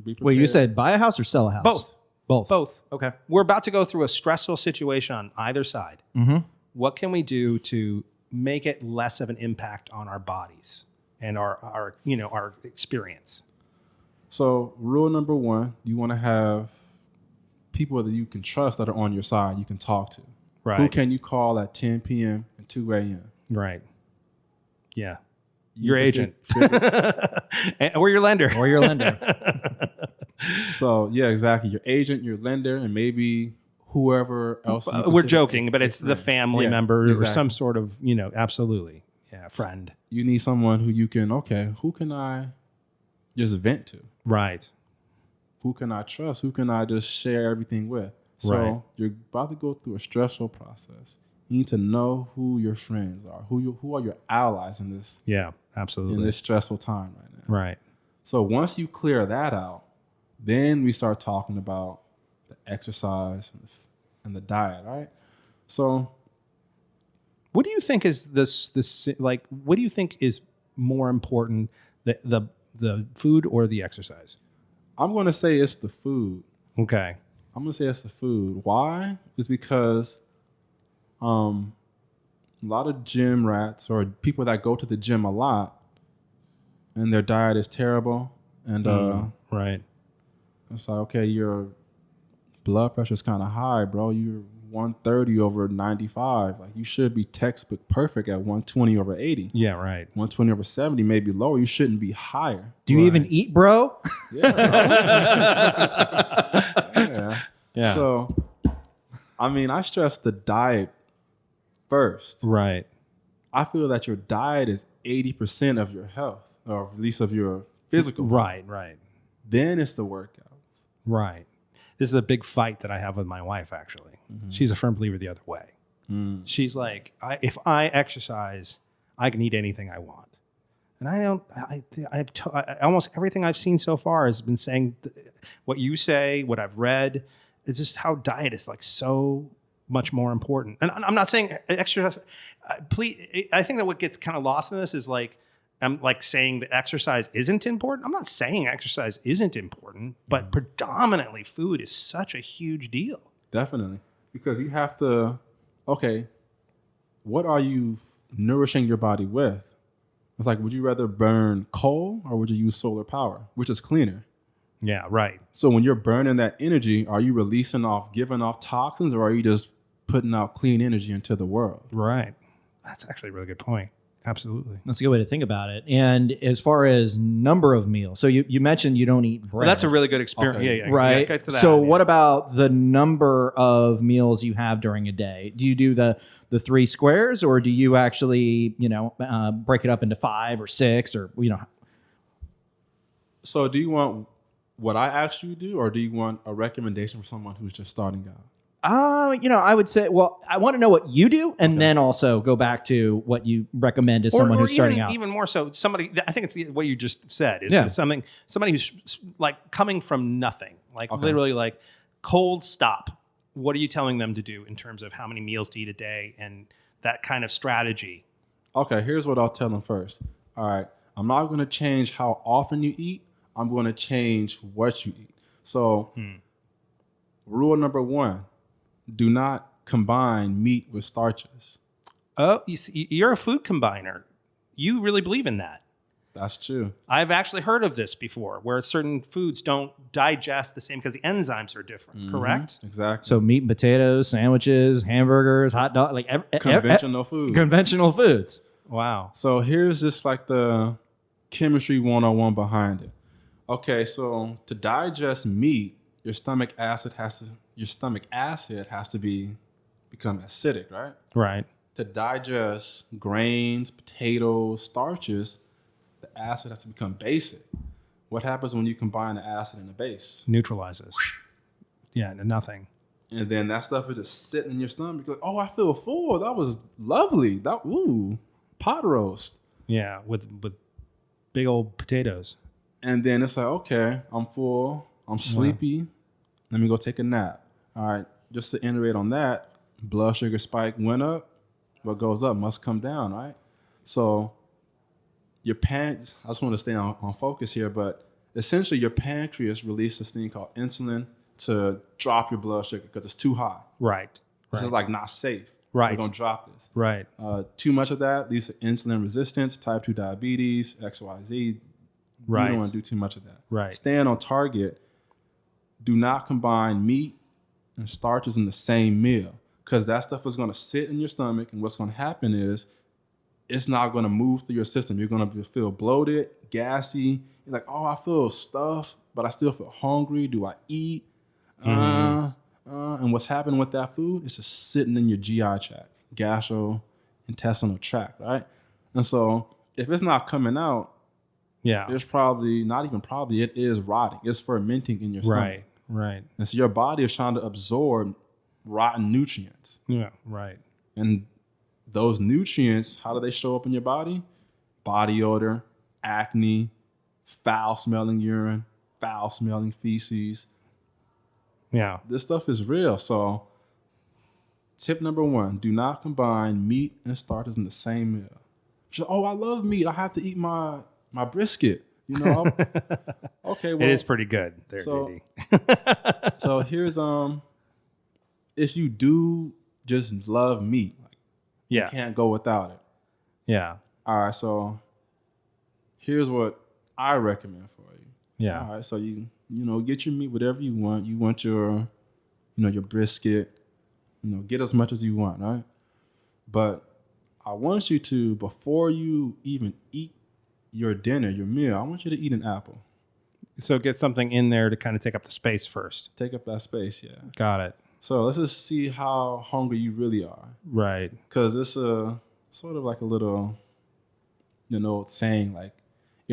Be Wait, you prepared. said buy a house or sell a house? Both. Both. Okay. We're about to go through a stressful situation on either side. Mm-hmm. What can we do to make it less of an impact on our bodies and our experience? So rule number 1, you want to have people that you can trust that are on your side, you can talk to. Right. Who can you call at 10 p.m. and 2 a.m.? Right. Yeah. You Your can agent. figure- Or your lender. Or your lender. So, yeah, exactly. Your agent, your lender, and maybe whoever else. you We're consider joking, but a it's the friend. family Yeah, member or exactly. some sort of, absolutely. Yeah, friend. You need someone who you can, who can I just vent to? Right. Who can I trust? Who can I just share everything with? So Right. you're about to go through a stressful process. You need to know who your friends are, who are your allies in this Yeah, absolutely. stressful time right now. Right. So once you clear that out, then we start talking about the exercise and the diet, right? So What do you think is this like? What do you think is more important, the food or the exercise? I'm going to say it's the food. Okay. I'm going to say it's the food. Why? It's because a lot of gym rats or people that go to the gym a lot and their diet is terrible. And Right. it's like, okay, your blood pressure is kind of high, bro. You're 130 over 95. Like you should be textbook perfect at 120 over 80. Yeah, right. 120 over 70, maybe lower. You shouldn't be higher. Do you even eat, bro? Yeah, bro. Yeah. Yeah. So, I mean, I stress the diet first. Right. I feel that your diet is 80% of your health. or release of your physical. Right. Then it's the workouts. Right. This is a big fight that I have with my wife, actually. She's a firm believer the other way. She's like, if I exercise, I can eat anything I want. And I don't, almost everything I've seen so far has been saying what you say, what I've read, is just how diet is like so much more important. And I'm not saying exercise, please, I think that what gets kind of lost in this is like, I'm like saying that exercise isn't important. I'm not saying exercise isn't important, but predominantly food is such a huge deal. Definitely. Because you have to, okay, what are you nourishing your body with? It's like, would you rather burn coal or would you use solar power, which is cleaner? Yeah, right. So when you're burning that energy, are you giving off toxins, or are you just putting out clean energy into the world? Right. That's actually a really good point. Absolutely. That's a good way to think about it. And as far as number of meals, so you mentioned you don't eat bread. Well, that's a really good experience. Okay. Yeah, right. Get to that. So what about the number of meals you have during a day? Do you do the 3 squares, or do you actually, break it up into 5 or 6, or, So do you want what I asked you to do, or do you want a recommendation for someone who's just starting out? I would say, well, I want to know what you do, and then also go back to what you recommend to someone who's starting out. Even more so, I think it's what you just said. Is Yeah. somebody who's like coming from nothing, like literally like cold stop. What are you telling them to do in terms of how many meals to eat a day and that kind of strategy? Okay, here's what I'll tell them first. All right, I'm not going to change how often you eat. I'm going to change what you eat. So rule number 1, do not combine meat with starches. Oh, you're a food combiner. You really believe in that. That's true. I've actually heard of this before, where certain foods don't digest the same because the enzymes are different, correct? Exactly. So meat and potatoes, sandwiches, hamburgers, hot dog, like Conventional food. Conventional foods. Wow. So here's just like the chemistry 101 behind it. Okay, so to digest meat, your stomach acid has to become acidic, right? Right. To digest grains, potatoes, starches, the acid has to become basic. What happens when you combine the acid and the base? Neutralizes. Yeah, nothing. And then that stuff is just sitting in your stomach. You're like, oh, I feel full. That was lovely. Pot roast. Yeah, with big old potatoes. And then it's like, okay, I'm full. I'm sleepy. Let me go take a nap. All right, just to iterate on that, blood sugar spike went up. What goes up must come down, right? So your I just want to stay on focus here, but essentially your pancreas releases this thing called insulin to drop your blood sugar because it's too high. Right. This is like not safe. Right. We're going to drop this. Right. Too much of that leads to insulin resistance, type 2 diabetes, XYZ. Right. You don't want to do too much of that. Right. Staying on target. Do not combine meat and starches in the same meal, because that stuff is going to sit in your stomach, and what's going to happen is it's not going to move through your system. You're going to feel bloated, gassy. You're like, oh, I feel stuffed, but I still feel hungry. Do I eat? And what's happening with that food? It's just sitting in your GI tract, gastrointestinal tract, right? And so if it's not coming out, there's it is rotting. It's fermenting in your stomach. Right. And so your body is trying to absorb rotten nutrients. Yeah, right. And those nutrients, how do they show up in your body? Body odor, acne, foul-smelling urine, foul-smelling feces. Yeah. This stuff is real. So tip number 1, do not combine meat and starches in the same meal. Just, oh, I love meat. I have to eat my brisket. Okay, well, it is pretty good there, so, JD. So here's if you do just love meat, you can't go without it. Yeah. All right, so here's what I recommend for you. Yeah. All right, so you get your meat whatever you want. You want your your brisket, get as much as you want, right? But I want you to, before you even eat your dinner, your meal, I want you to eat an apple. So get something in there to kind of take up the space first. Take up that space, yeah. Got it. So let's just see how hungry you really are. Right. Because it's a sort of like a little, saying, like,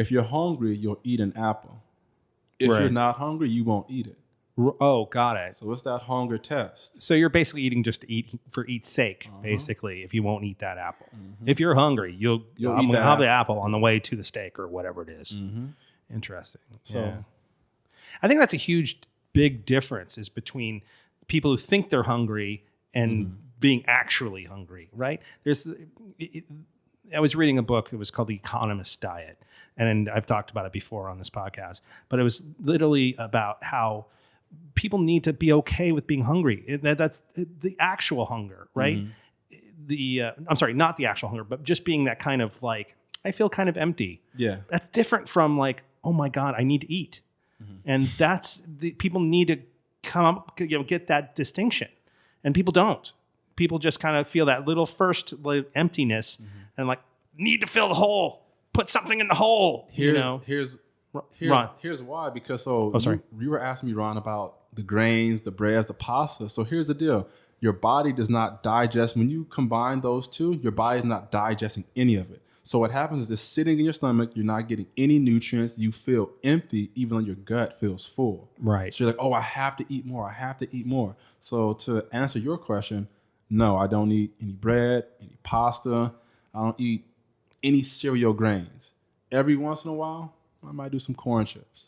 If you're hungry, you'll eat an apple. If Right. you're not hungry, you won't eat it. Oh, got it. So what's that hunger test? So you're basically eating just to eat for eat's sake, basically, if you won't eat that apple. If you're hungry, you'll eat I'm gonna that have the apple on the way to the steak or whatever it is. Interesting. So- Yeah. I think that's a huge, big difference is between people who think they're hungry and being actually hungry, right? I was reading a book. It was called The Economist's Diet. And I've talked about it before on this podcast. But it was literally about how people need to be okay with being hungry. That's the actual hunger, right? I'm sorry, not the actual hunger, but just being that kind of like, I feel kind of empty. Yeah. That's different from like, oh my God, I need to eat. And people need to come up, get that distinction. And people don't. People just kind of feel that little first like, emptiness and like, need to fill the hole, put something in the hole. Here's Ron. Here's why. Because sorry. You were asking me, Ron, about the grains, the breads, the pasta. So here's the deal. Your body does not digest. When you combine those two, your body is not digesting any of it. So what happens is it's sitting in your stomach. You're not getting any nutrients. You feel empty, even though your gut feels full. Right. So you're like, oh, I have to eat more. I have to eat more. So to answer your question, no, I don't eat any bread, any pasta. I don't eat any cereal grains. Every once in a while, I might do some corn chips.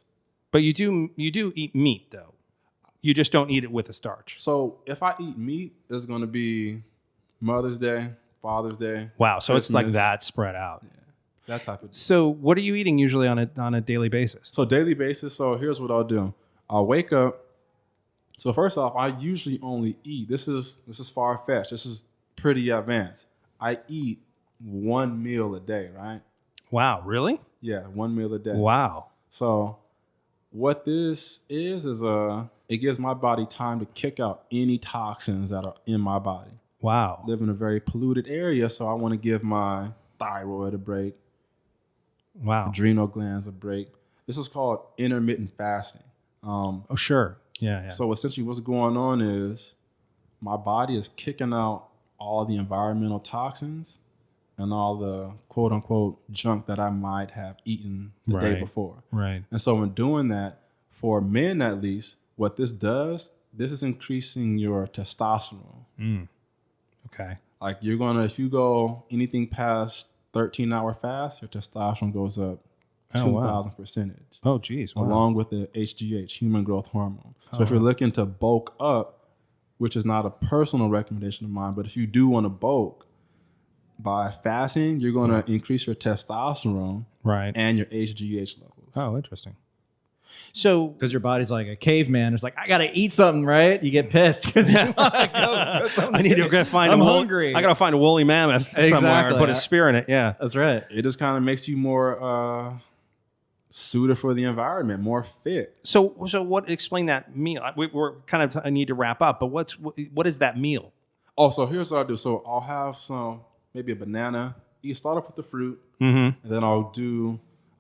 But you do eat meat though. You just don't eat it with a starch. So if I eat meat, there's going to be Mother's Day, Father's Day. Wow. So it's like Christmas, that spread out. that type of. So what are you eating usually on a daily basis? So daily basis. So here's what I'll do. I'll wake up. So first off, I usually only eat. This is far fetched. This is pretty advanced. I eat one meal a day, right? Wow. Really? Yeah, one meal a day. Wow. So what this is it gives my body time to kick out any toxins that are in my body. Wow. I live in a very polluted area, so I want to give my thyroid a break, Wow. adrenal glands a break. This is called intermittent fasting. Oh, sure. Yeah. So essentially what's going on is my body is kicking out all the environmental toxins and all the quote unquote junk that I might have eaten the day Right. before. Right. And so in doing that, for men at least, what this does, this is increasing your testosterone. Okay. Like if you go anything past 13-hour fast, your testosterone goes up Oh, wow. 2,000%. Oh, geez. Wow. Along with the HGH, human growth hormone. So if you're looking to bulk up, which is not a personal recommendation of mine, but if you do want to bulk, by fasting, you're going to increase your testosterone Right. and your HGH levels. Oh, interesting. So Because your body's like a caveman. It's like, I got to eat something, right? You get pissed because you want to go something. I need to go find I'm a hungry. I got to find a woolly mammoth somewhere and Exactly. put a spear in it. Yeah. That's right. It just kind of makes you more suited for the environment, more fit. So what? Explain that meal. We're kind of I need to wrap up, but what is that meal? Oh, so here's what I do. So I'll have maybe a banana. You start off with the fruit, Mm-hmm. and then I'll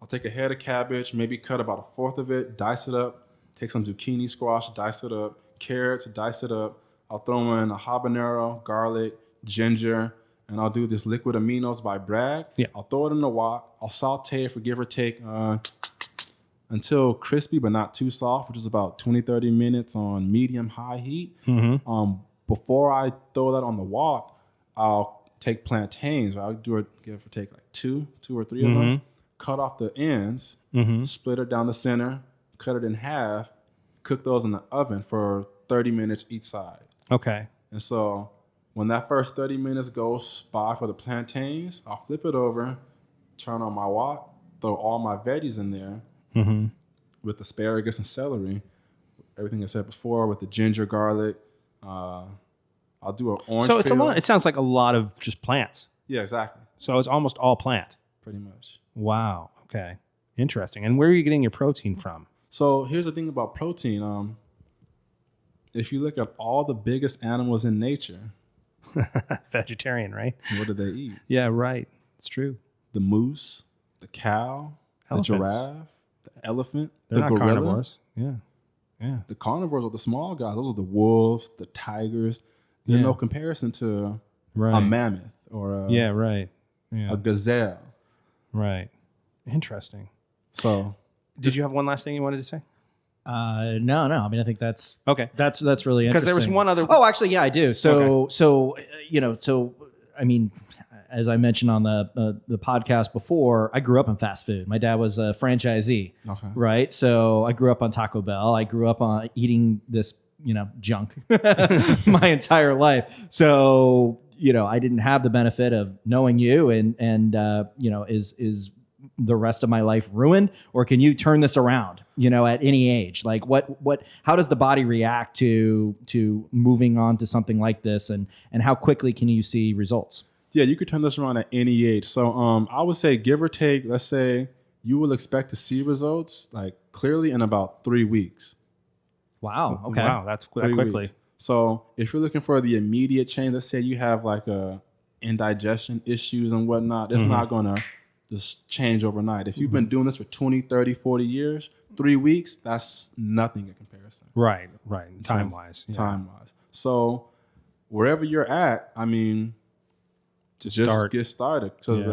take a head of cabbage, maybe cut about a fourth of it, dice it up, take some zucchini squash, dice it up, carrots, dice it up. I'll throw in a habanero, garlic, ginger, and I'll do this liquid aminos by Bragg. Yeah. I'll throw it in the wok. I'll saute it for give or take until crispy but not too soft, which is about 20-30 minutes on medium-high heat. Mm-hmm. Before I throw that on the wok, I'll take plantains. I'll do it, give or take like two or three of them. Cut off the ends, split it down the center, cut it in half, cook those in the oven for 30 minutes each side. Okay. And so when that first 30 minutes goes by for the plantains, I'll flip it over, turn on my wok, throw all my veggies in there with asparagus and celery, everything I said before with the ginger, garlic. I'll do an orange So it's peel. a lot. It sounds like a lot of just plants. Yeah, exactly. So it's almost all plant. Pretty much. Wow. Okay. Interesting. And where are you getting your protein from? So here's the thing about protein. If you look at all the biggest animals in nature, Vegetarian, right? what do they eat? Yeah, right. It's true. The moose, the cow, Elephants. the giraffe, the elephant, They're the not gorilla. carnivores. Yeah. Yeah. The carnivores are the small guys. Those are the wolves, the tigers. They're Yeah. no comparison to Right. a mammoth or Yeah, right. Yeah. a gazelle. Right. Interesting. So Did you have one last thing you wanted to say? No. I mean, I think that's Okay. That's really interesting. Because there was one other. Oh, actually, yeah, I do. So I mean, as I mentioned on the podcast before, I grew up in fast food. My dad was a franchisee, right? So I grew up on Taco Bell. I grew up on eating this, junk my entire life. So, I didn't have the benefit of knowing you and is the rest of my life ruined, or can you turn this around, at any age? Like how does the body react to moving on to something like this, and how quickly can you see results? Yeah, you could turn this around at any age. So I would say, give or take, let's say you will expect to see results like clearly in about 3 weeks. Wow. Okay. Wow, that's that 3 quickly. weeks. So if you're looking for the immediate change, let's say you have like indigestion issues and whatnot, it's not going to just change overnight. If you've been doing this for 20, 30, 40 years, 3 weeks, that's nothing in comparison. Right. Time-wise. Yeah. Time-wise. So wherever you're at, I mean, just get started, because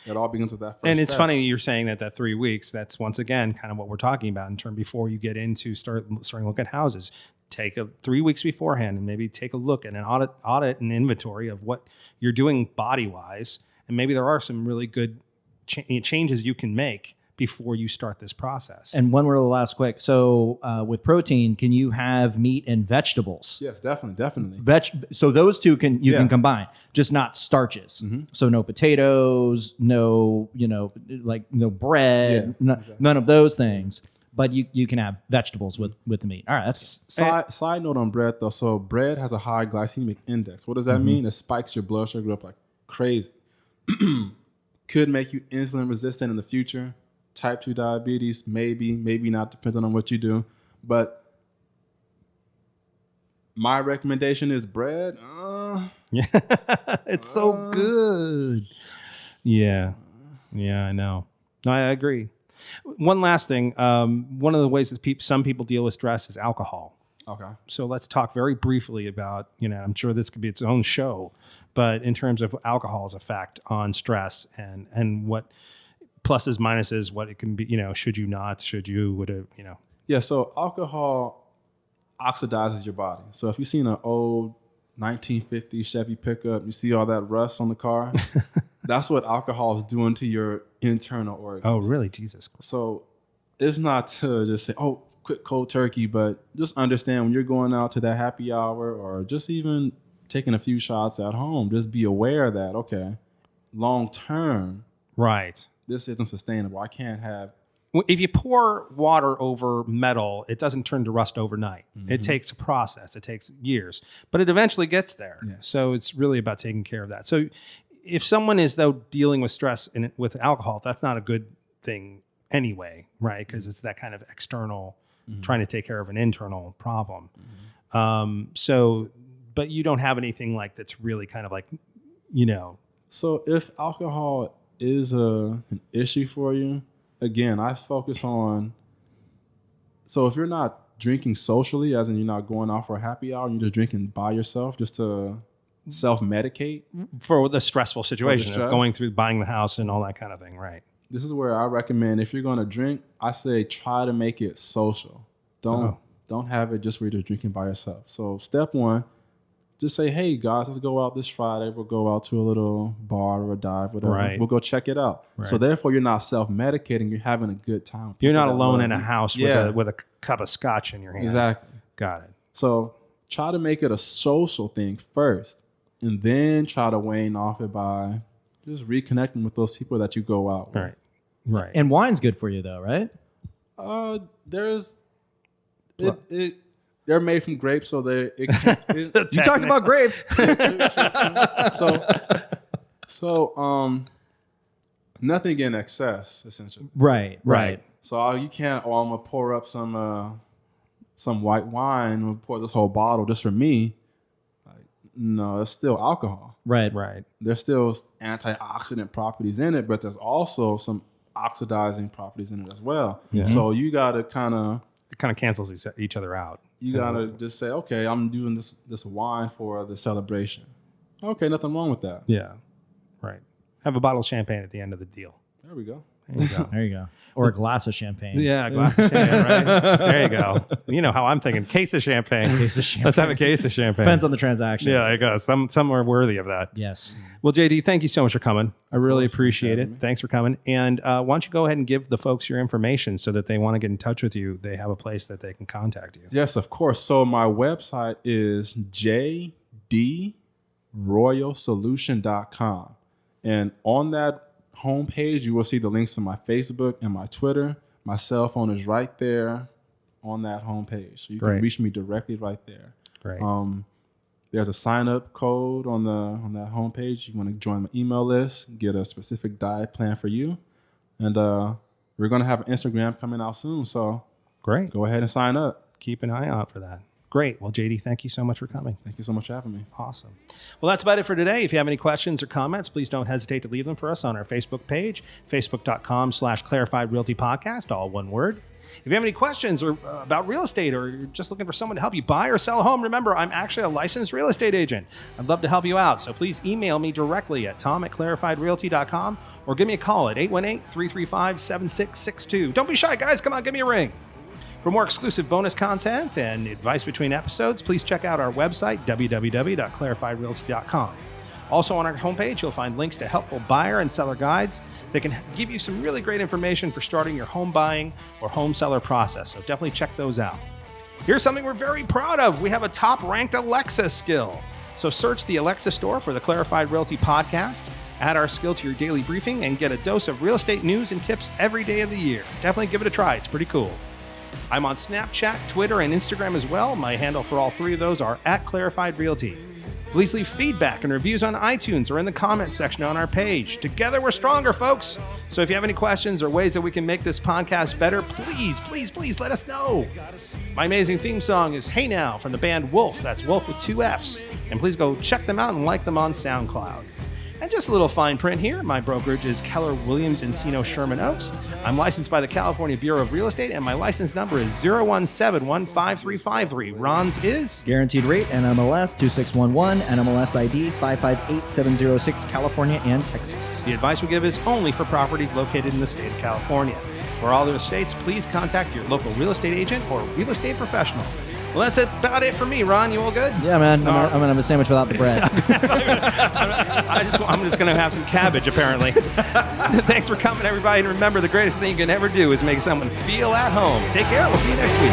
it all begins with that first And it's step. funny you're saying that 3 weeks. That's once again kind of what we're talking about in terms before you get into starting to look at houses. Take 3 weeks beforehand and maybe take a look at an audit and inventory of what you're doing body wise, and maybe there are some really good changes you can make before you start this process. And one word last quick. So with protein, can you have meat and vegetables? Yes, definitely. So those two can combine, just not starches. So no potatoes, no no bread, none of those things. But you can have vegetables with the meat. All right, that's Side note on bread though. So bread has a high glycemic index. What does that mean? It spikes your blood sugar up like crazy. Could make you insulin resistant in the future. Type 2 diabetes, maybe not, depending on what you do. But my recommendation is bread. Yeah, it's so good. Yeah, I know. No, I agree. One last thing. One of the ways that some people deal with stress is alcohol. Okay. So let's talk very briefly about, I'm sure this could be its own show, but in terms of alcohol's effect on stress and what pluses, minuses, what it can be, should you not, should you, would it, Yeah, so alcohol oxidizes your body. So if you've seen an old 1950 Chevy pickup, you see all that rust on the car, that's what alcohol is doing to your internal organs. Oh, really? Jesus. So it's not to just say, oh, quit cold turkey, but just understand when you're going out to that happy hour or just even taking a few shots at home, just be aware that, okay, long term, right, this isn't sustainable. I can't have. If you pour water over metal, it doesn't turn to rust overnight. It takes a process. It takes years, but it eventually gets there. Yeah. So it's really about taking care of that. So if someone is, though, dealing with stress with alcohol, that's not a good thing anyway, right? Because it's that kind of external trying to take care of an internal problem. But you don't have anything like that's really kind of like, So if alcohol is an issue for you, again, I focus on, so if you're not drinking socially, as in you're not going out for a happy hour, you're just drinking by yourself just to self-medicate. For the stressful situation stress. of going through buying the house and all that kind of thing, right? This is where I recommend, if you're going to drink, I say try to make it social. Don't have it just where you're just drinking by yourself. So step one, just say, hey, guys, let's go out this Friday. We'll go out to a little bar or a dive, whatever. Right. We'll go check it out. Right. So therefore, you're not self-medicating. You're having a good time. You're not alone in a house with a cup of scotch in your hand. Exactly. Got it. So try to make it a social thing first, and then try to wane off it by just reconnecting with those people that you go out with. Right. And wine's good for you, though, right? They're made from grapes, so you talked about grapes. So nothing in excess, essentially. Right. So you can't. I'm gonna pour up some white wine and pour this whole bottle just for me. Like, no, it's still alcohol. Right. There's still antioxidant properties in it, but there's also some oxidizing properties in it as well. Yeah. So you gotta it kind of cancels each other out. You gotta just say, okay, I'm doing this wine for the celebration. Okay, nothing wrong with that. Yeah, right. Have a bottle of champagne at the end of the deal. There we go. There you go. There you go. Or a glass of champagne. Yeah, a glass of champagne, right? There you go. You know how I'm thinking. Case of champagne. Case of champagne. Let's have a case of champagne. Depends on the transaction. Yeah, there you go. Some are worthy of that. Yes. Well, JD, thank you so much for coming. I really appreciate it. Thanks for coming. And why don't you go ahead and give the folks your information so that they want to get in touch with you. They have a place that they can contact you. Yes, of course. So my website is jdroyalsolution.com. And on that homepage, you will see the links to my Facebook and my Twitter. My cell phone is right there on that homepage. So you can reach me directly right there. Great. There's a sign-up code on that homepage. You want to join my email list, get a specific diet plan for you. And we're going to have an Instagram coming out soon. So Great. Go ahead and sign up. Keep an eye out for that. Great. Well, JD, thank you so much for coming. Thank you so much for having me. Awesome. Well, that's about it for today. If you have any questions or comments, please don't hesitate to leave them for us on our Facebook page, facebook.com/Clarified Realty Podcast, all one word. If you have any questions or about real estate, or you're just looking for someone to help you buy or sell a home, remember, I'm actually a licensed real estate agent. I'd love to help you out. So please email me directly at tom@clarifiedrealty.com or give me a call at 818-335-7662. Don't be shy, guys. Come on, give me a ring. For more exclusive bonus content and advice between episodes, please check out our website, www.clarifiedrealty.com. Also on our homepage, you'll find links to helpful buyer and seller guides that can give you some really great information for starting your home buying or home seller process. So definitely check those out. Here's something we're very proud of. We have a top-ranked Alexa skill. So search the Alexa store for the Clarified Realty Podcast, add our skill to your daily briefing, and get a dose of real estate news and tips every day of the year. Definitely give it a try. It's pretty cool. I'm on Snapchat, Twitter, and Instagram as well. My handle for all three of those are @ClarifiedRealty. Please leave feedback and reviews on iTunes or in the comments section on our page. Together we're stronger, folks. So if you have any questions or ways that we can make this podcast better, please let us know. My amazing theme song is Hey Now from the band Wolf. That's Wolf with 2 Fs. And please go check them out and like them on SoundCloud. And just a little fine print here. My brokerage is Keller Williams Encino Sherman Oaks. I'm licensed by the California Bureau of Real Estate, and my license number is 017155353. Ron's is Guaranteed rate, NMLS 2611, NMLS ID 558706, California and Texas. The advice we give is only for properties located in the state of California. For all other states, please contact your local real estate agent or real estate professional. Well, that's about it for me, Ron. You all good? Yeah, man. I'm going to have a sandwich without the bread. I'm just going to have some cabbage, apparently. Thanks for coming, everybody. And remember, the greatest thing you can ever do is make someone feel at home. Take care. We'll see you next week.